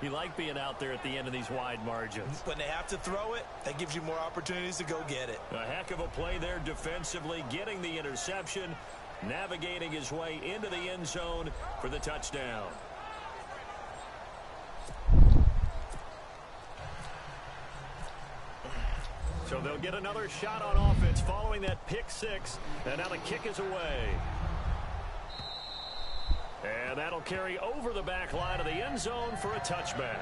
You like being out there at the end of these wide margins. When they have to throw it, that gives you more opportunities to go get it. A heck of a play there defensively, getting the interception, navigating his way into the end zone for the touchdown. So they'll get another shot on offense following that pick six. And now the kick is away. And that'll carry over the back line of the end zone for a touchback.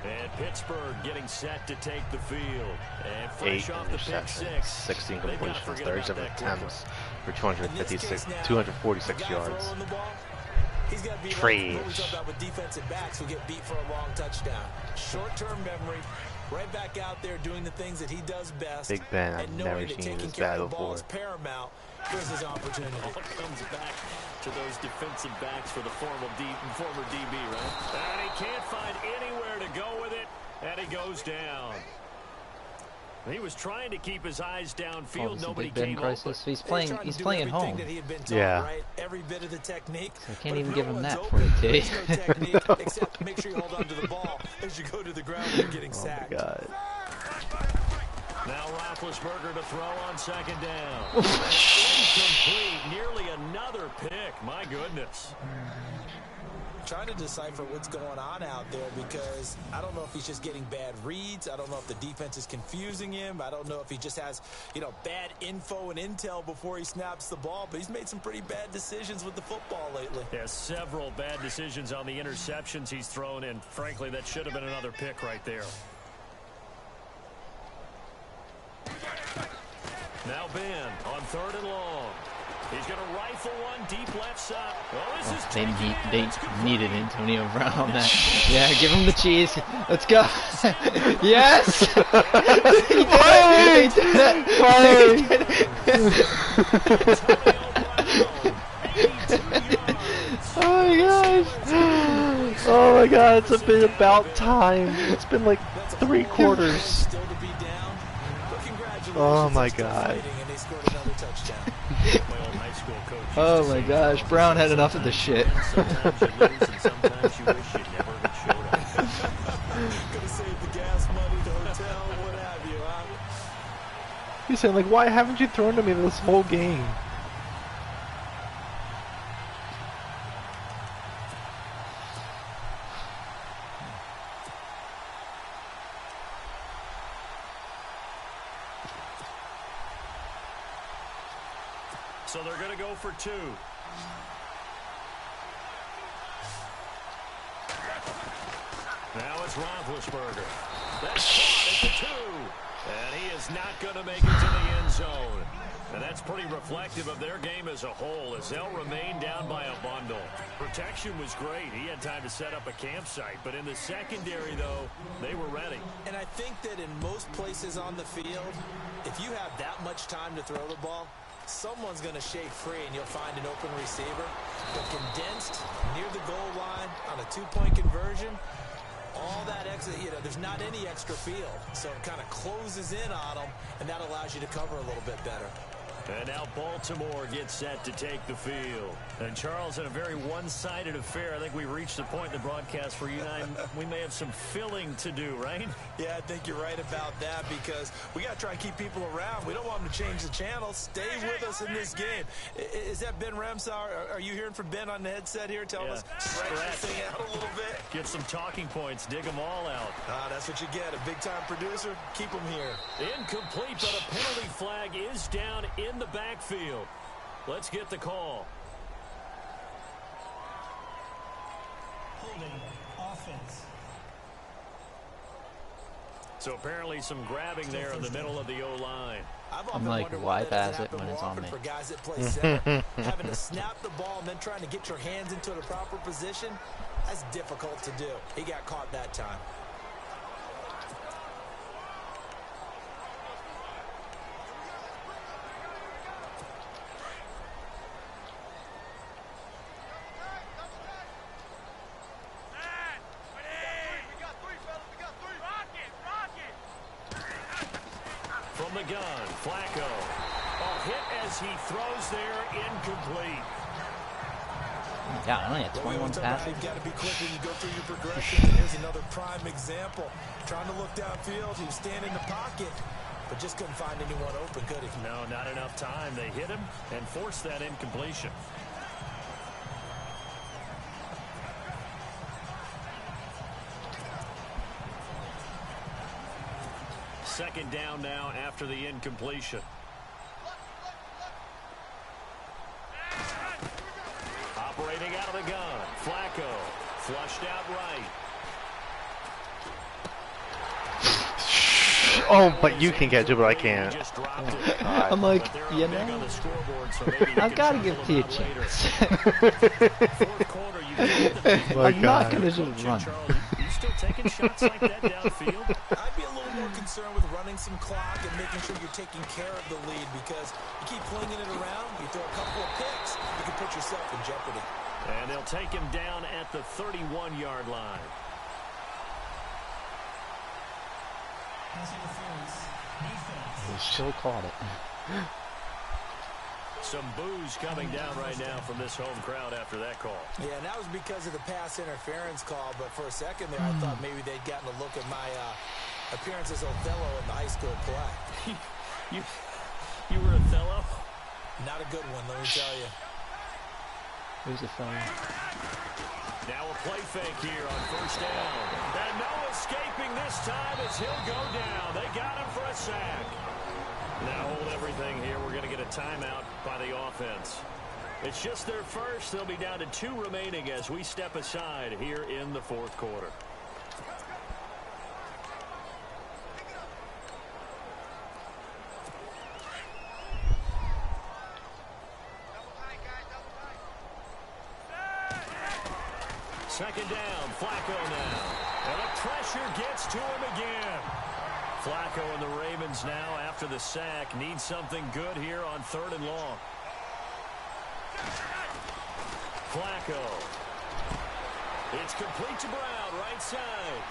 And Pittsburgh getting set to take the field. And fresh off the pick six, 16 completions, 37 attempts for 246 yards. He's got to be Trash. what we talk about with defensive backs who get beat for a long touchdown. Short-term memory, right back out there doing the things that he does best. Big Ben, I've and never knowing that seen taking this care bad of the ball before. is paramount. Here's his opportunity. All comes back to those defensive backs for the former DB, right? And he can't find anywhere to go with it, and he goes down. He was trying to keep his eyes downfield. Nobody came crisis. He's playing at home. Yeah. Right? Every bit of the technique. So I can't even give him that for you, T. No technique, except make sure you hold on to the ball as you go to the ground when you're getting sacked. Oh my God. Now Roethlisberger to throw on second down. Incomplete. Nearly another pick. My goodness. Trying to decipher what's going on out there because I don't know if he's just getting bad reads. I don't know if the defense is confusing him. I don't know if he just has, bad info and intel before he snaps the ball. But he's made some pretty bad decisions with the football lately. Yeah, several bad decisions on the interceptions he's thrown in. Frankly, that should have been another pick right there. Now Ben on 3rd and long. He's going to rifle one deep left side. They needed Antonio Brown on that. Yeah, give him the cheese. Let's go. Yes! He did Oh my gosh. Oh my God, it's been about time. It's been like 3 quarters. Oh my God. Oh my gosh, Brown had enough of this shit. Sometimes you lose and sometimes you wish you never had showed up. Gonna save the gas money, the hotel, what have you, huh? He's saying, like, why haven't you thrown to me this whole game? So they're going to go for 2. Now it's Roethlisberger. That's caught at the 2. And he is not going to make it to the end zone. And that's pretty reflective of their game as a whole as they'll remain down by a bundle. Protection was great. He had time to set up a campsite. But in the secondary, though, they were ready. And I think that in most places on the field, if you have that much time to throw the ball, someone's going to shake free and you'll find an open receiver. But condensed near the goal line on a 2-point conversion, all that extra, there's not any extra field. So it kind of closes in on them, and that allows you to cover a little bit better. And now Baltimore gets set to take the field. And Charles, in a very one-sided affair, I think we've reached the point in the broadcast where you and I, we may have some filling to do, right? Yeah, I think you're right about that because we got to try and keep people around. We don't want them to change the channel. Stay with us in this game. Is that Ben Ramsauer? Are you hearing from Ben on the headset here? Tell us, stretch this thing out a little bit. Get some talking points. Dig them all out. That's what you get. A big-time producer. Keep them here. Incomplete, but a penalty flag is down in the backfield. Let's get the call. Holding offense. So apparently some grabbing there in the middle of the O-line. I'm like, why pass it when it's on me? For guys that play center, having to snap the ball and then trying to get your hands into the proper position, that's difficult to do. He got caught that time. the gun. Flacco. A hit as he throws there, incomplete. Yeah, I only had 21 passes. You've got to be quick when you go through your progression. And here's another prime example. Trying to look downfield. He was standing in the pocket, but just couldn't find anyone open, could he? No, not enough time. They hit him and forced that incompletion. Second down now after the incompletion. Operating out of the gun. Flacco flushed out right. Oh, but you can catch it, but I can't. I'm like, you know, I've got to give it to you a chance. I'm not going to just run. You still taking shots like that downfield? I'd be a little more concerned with running some clock and making sure you're taking care of the lead, because you keep flinging it around, you throw a couple of picks, you can put yourself in jeopardy. And they'll take him down at the 31-yard line. He still caught it. Some boos coming down right now from this home crowd after that call. Yeah, and that was because of the pass interference call, but for a second there, I thought maybe they'd gotten a look at my appearance as Othello in the high school play. You were Othello? Not a good one, let me tell you. Who's the phone? Now a play fake here on first down. And no escaping this time as he'll go down. They got him for a sack. Now hold everything here. We're going to get a timeout by the offense. It's just their first. They'll be down to 2 remaining as we step aside here in the fourth quarter. Second down, Flacco now. And the pressure gets to him again. Flacco and the Ravens now, after the sack, need something good here on 3rd and long. Flacco. It's complete to Brown, right side.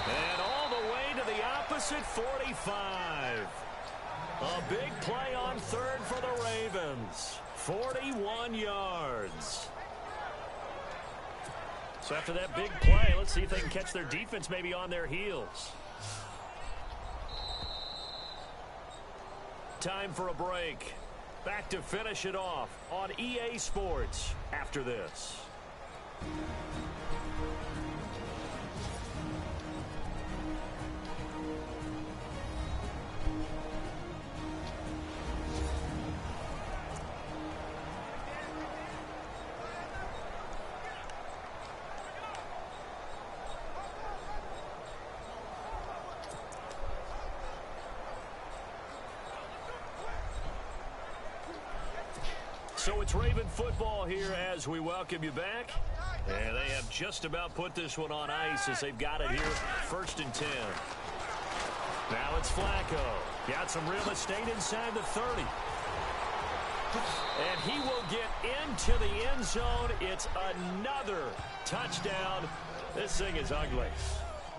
And all the way to the opposite 45. A big play on 3rd for the Ravens. 41 yards. So after that big play, let's see if they can catch their defense maybe on their heels. Time for a break. Back to finish it off on EA Sports after this. So it's Raven football here as we welcome you back. And they have just about put this one on ice as they've got it here 1st and 10. Now it's Flacco. Got some real estate inside the 30. And he will get into the end zone. It's another touchdown. This thing is ugly.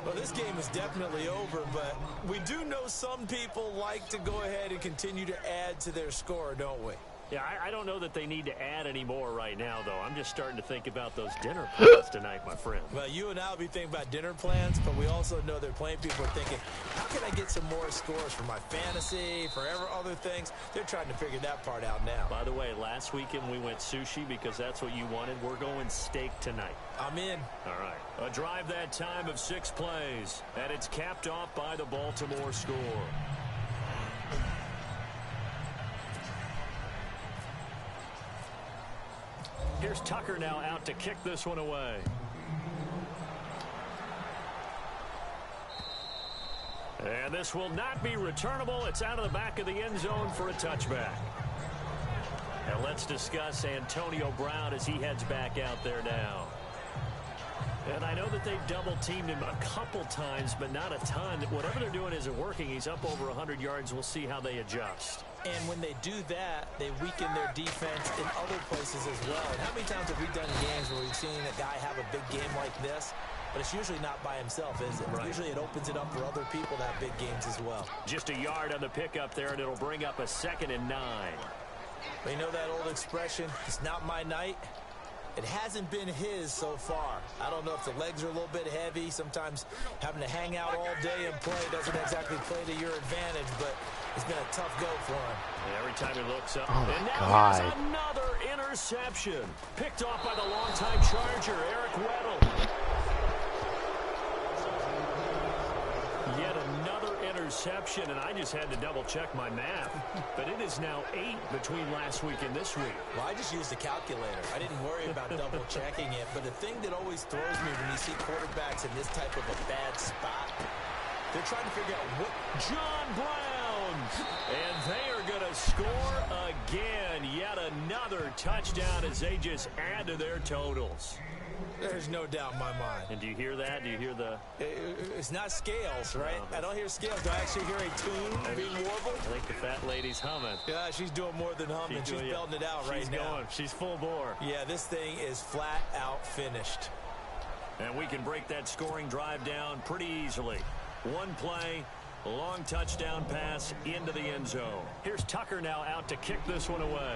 Well, this game is definitely over, but we do know some people like to go ahead and continue to add to their score, don't we? Yeah, I don't know that they need to add any more right now, though. I'm just starting to think about those dinner plans tonight, my friend. Well, you and I will be thinking about dinner plans, but we also know they're playing people are thinking, how can I get some more scores for my fantasy, for other things? They're trying to figure that part out now. By the way, last weekend we went sushi because that's what you wanted. We're going steak tonight. I'm in. All right. A drive that time of 6 plays, and it's capped off by the Baltimore score. Here's Tucker now out to kick this one away. And this will not be returnable. It's out of the back of the end zone for a touchback. And let's discuss Antonio Brown as he heads back out there now. And I know that they've double-teamed him a couple times, but not a ton. Whatever they're doing isn't working. He's up over 100 yards. We'll see how they adjust. And when they do that, they weaken their defense in other places as well. And how many times have we done games where we've seen a guy have a big game like this, but it's usually not by himself, is it? Right. Usually it opens it up for other people to have big games as well. Just a yard on the pickup there, and it'll bring up a 2nd and 9. You know that old expression, it's not my night? It hasn't been his so far. I don't know if the legs are a little bit heavy. Sometimes having to hang out all day and play doesn't exactly play to your advantage, but it's been a tough go for him. And every time he looks up, oh and now God. There's another interception. Picked off by the longtime Charger, Eric Weddle. Yet another interception, and I just had to double-check my math. But it is now 8 between last week and this week. Well, I just used a calculator. I didn't worry about double-checking it. But the thing that always throws me when you see quarterbacks in this type of a bad spot, they're trying to figure out what... John Brown! And they are going to score again. Yet another touchdown as they just add to their totals. There's no doubt in my mind. And do you hear that? Do you hear the... It's not scales, right? No, I don't hear scales. Do I actually hear a tune being warbled? I think the fat lady's humming. Yeah, she's doing more than humming. She's belting it out right now. She's full bore. Yeah, this thing is flat out finished. And we can break that scoring drive down pretty easily. One play, long touchdown pass into the end zone. Here's Tucker now out to kick this one away.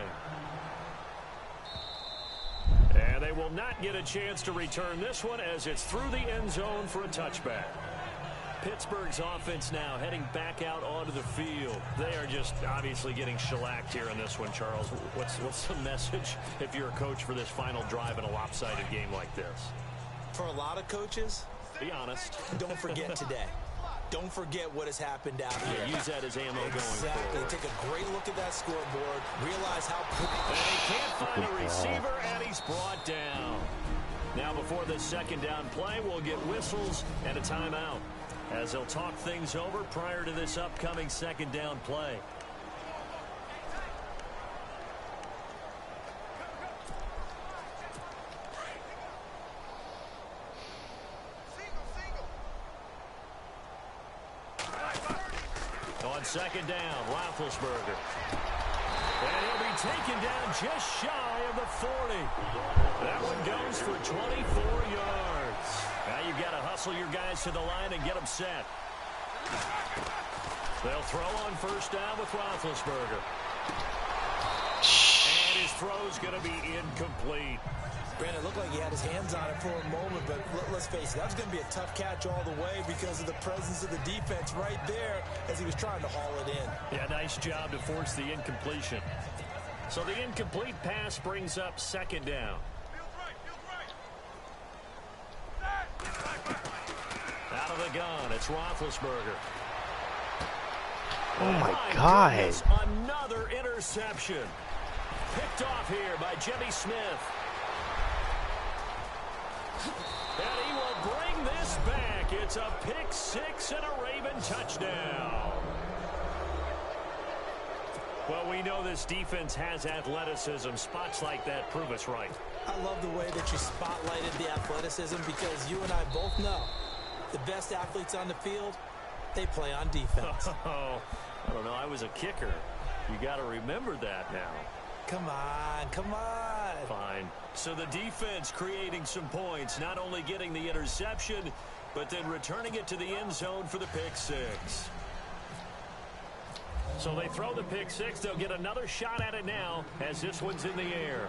And they will not get a chance to return this one as it's through the end zone for a touchback. Pittsburgh's offense now heading back out onto the field. They are just obviously getting shellacked here in this one, Charles. What's the message if you're a coach for this final drive in a lopsided game like this? For a lot of coaches, be honest. Don't forget today. Don't forget what has happened out here. Yeah, use that as ammo going Exactly. forward. Take a great look at that scoreboard. Realize how... And he can't find a receiver, and he's brought down. Now, before this 2nd down play, we'll get whistles and a timeout as they'll talk things over prior to this upcoming 2nd down play. On 2nd down, Roethlisberger. And he'll be taken down just shy of the 40. That one goes for 24 yards. Now you've got to hustle your guys to the line and get them set. They'll throw on 1st down with Roethlisberger. And his throw's going to be incomplete. Brandon, it looked like he had his hands on it for a moment, but let's face it, that was going to be a tough catch all the way because of the presence of the defense right there as he was trying to haul it in. Yeah, nice job to force the incompletion. So the incomplete pass brings up 2nd down. Out of the gun, it's Roethlisberger. Oh my God. Another interception. Picked off here by Jimmy Smith. And he will bring this back. It's a pick 6 and a Raven touchdown. Well, we know this defense has athleticism. Spots like that prove us right. I love the way that you spotlighted the athleticism because you and I both know the best athletes on the field, they play on defense. Oh, I don't know. I was a kicker. You got to remember that now. Come on, come on. Fine. So the defense creating some points, not only getting the interception, but then returning it to the end zone for the pick 6. So they throw the pick 6. They'll get another shot at it now as this one's in the air.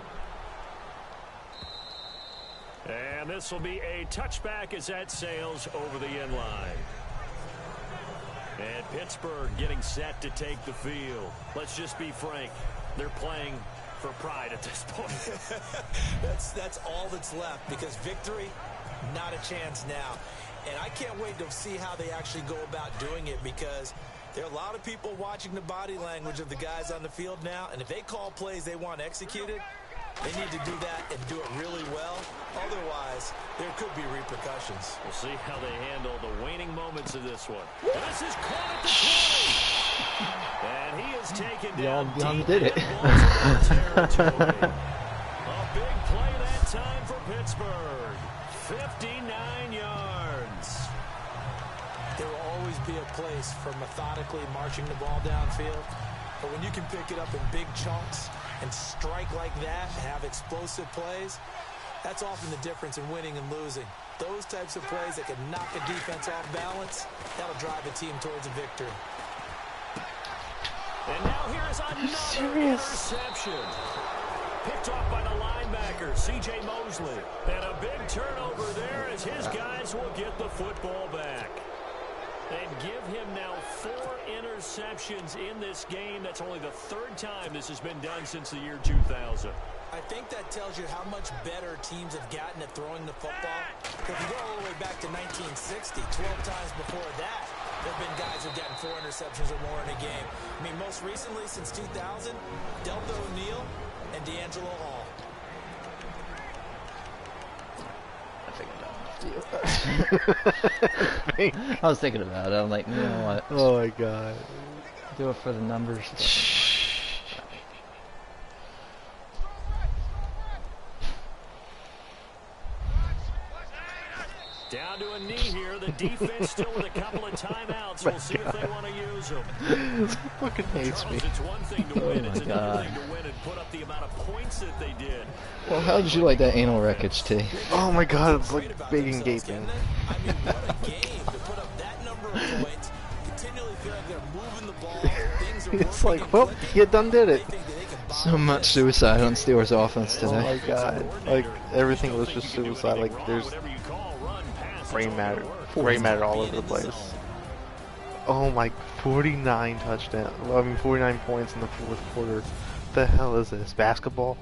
And this will be a touchback as that sails over the end line. And Pittsburgh getting set to take the field. Let's just be frank. They're playing for pride at this point. That's all that's left because victory, not a chance now. And I can't wait to see how they actually go about doing it because there are a lot of people watching the body language of the guys on the field now. And if they call plays they want executed, they need to do that and do it really well. Otherwise, there could be repercussions. We'll see how they handle the waning moments of this one. This is caught at the 20. And he is taken down. Y'all did it. A big play that time for Pittsburgh. 59 yards. There will always be a place for methodically marching the ball downfield. But when you can pick it up in big chunks and strike like that, have explosive plays, that's often the difference in winning and losing. Those types of plays that can knock a defense off balance, that'll drive a team towards a victory. And now here's another interception. Picked off by the linebacker, C.J. Mosley. And a big turnover there as his guys will get the football back. And give him now 4 interceptions in this game. That's only the 3rd time this has been done since the year 2000. I think that tells you how much better teams have gotten at throwing the football. If you go all the way back to 1960, 12 times before that, there have been guys who've gotten 4 interceptions or more in a game. I mean, most recently, since 2000, Delta O'Neal and D'Angelo Hall. I was thinking about it. I'm like, you know what? Oh my god. Do it for the numbers. Down to a knee here. The defense still with a couple of timeouts. We'll see if they want to use them. This fucking hates me. It's one thing to win. It's another thing to win and put up the amount of points that they did. Well, how did you like that anal wreckage, T? Oh my god, it's like big and gaping. I mean, what a game to put up that number of points. Continually feel like they're moving the ball. Things are It's like, well, you done did it. So much suicide on Steelers offense today. Oh my god. Like, everything was just suicide. Like, there's brain matter all over the place. Oh my, 49 touchdowns. I mean, 49 points in the 4th quarter. The hell is this? Basketball?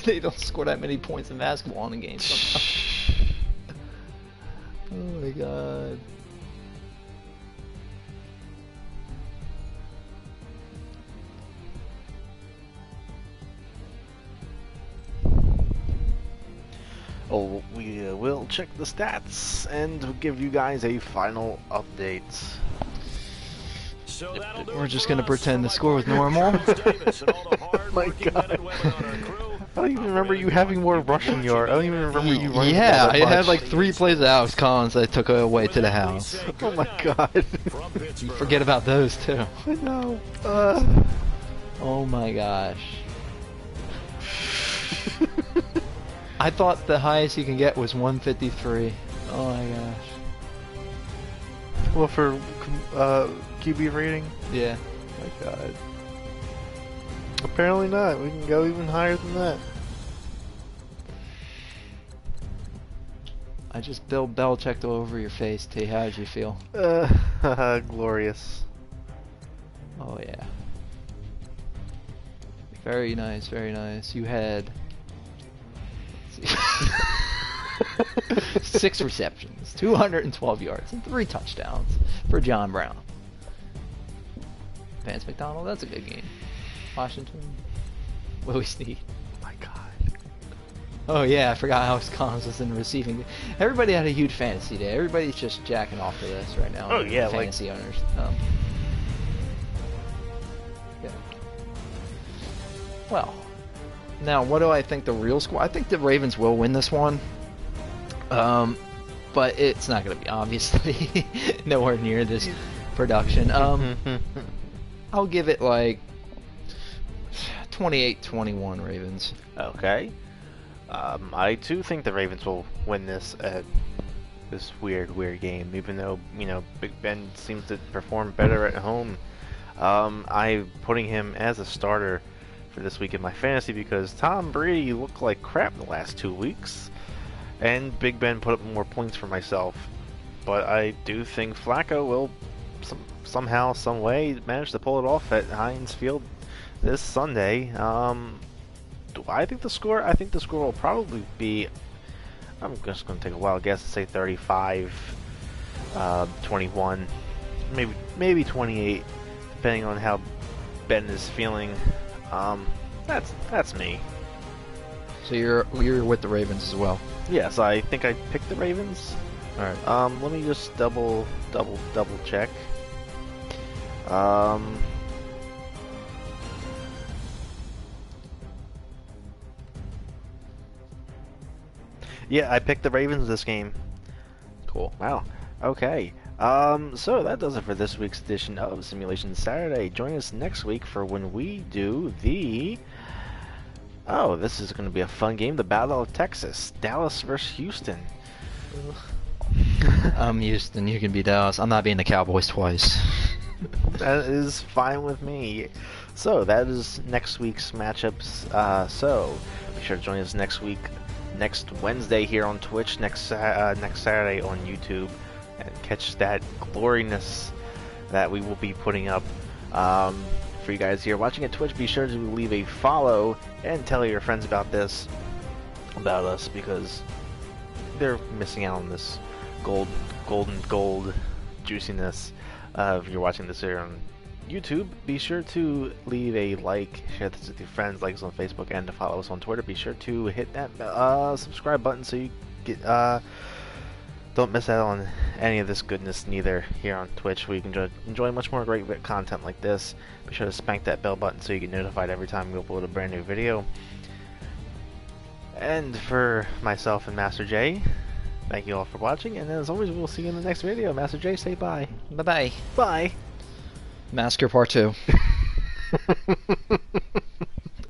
They don't score that many points in basketball in a game sometimes. Oh my god. Oh, we will check the stats and give you guys a final update. So we're just going to pretend the score was normal. My god. I don't even remember you having more rushing yard. I don't even remember you running. Yeah, I had like 3 plays of Alex Collins that I took away to the house. Oh my god. You forget about those too. I know. Oh my gosh. I thought the highest you can get was 153. Oh my gosh. Well, for QB rating? Yeah. Oh my god. Apparently not. We can go even higher than that. I just Bill Belichicked all over your face, T. How did you feel? Glorious. Oh yeah. Very nice, very nice. You had 6 receptions, 212 yards, and 3 touchdowns for John Brown. Vance McDonald, that's a good game. Washington, Willie Snead. Oh my god. Oh yeah, I forgot Alex Collins was in the receiving. Everybody had a huge fantasy day. Everybody's just jacking off to this right now. Oh yeah, fantasy owners. Yeah. Well. Now, what do I think the real score? I think the Ravens will win this one. But it's not going to be, obviously, nowhere near this production. I'll give it like 28-21 Ravens. Okay. I too think the Ravens will win this weird game, even though, you know, Big Ben seems to perform better at home. I'm putting him as a starter for this week in my fantasy because Tom Brady looked like crap the last 2 weeks, and Big Ben put up more points for myself. But I do think Flacco will somehow, some way, manage to pull it off at Heinz Field this Sunday. Do I think the score? I think the score will probably be, I'm just going to take a wild guess and say 35, 21, maybe 28, depending on how Ben is feeling. That's me. So you're with the Ravens as well? Yes, I think I picked the Ravens. All right. Let me just double check. Yeah, I picked the Ravens this game. Cool. Wow. Okay. So that does it for this week's edition of Simulation Saturday. Join us next week for when we do the Oh, this is going to be a fun game. The Battle of Texas. Dallas versus Houston. I'm Houston. You can be Dallas. I'm not being the Cowboys twice. That is fine with me. So, that is next week's matchups. So, be sure to join us next week, next Wednesday here on Twitch, next Saturday on YouTube, and catch that gloriness that we will be putting up. For you guys here watching at Twitch, be sure to leave a follow and tell your friends about this, about us, because they're missing out on this golden juiciness. If you're watching this here on YouTube, be sure to leave a like, share this with your friends, like us on Facebook, and to follow us on Twitter. Be sure to hit that subscribe button so you get don't miss out on any of this goodness neither here on Twitch, where you can enjoy much more great content like this. Be sure to spank that bell button so you get notified every time we upload a brand new video. And for myself and Master J, thank you all for watching, and as always, we'll see you in the next video. Master J, say bye. Bye-bye. Bye. Massacre Part 2.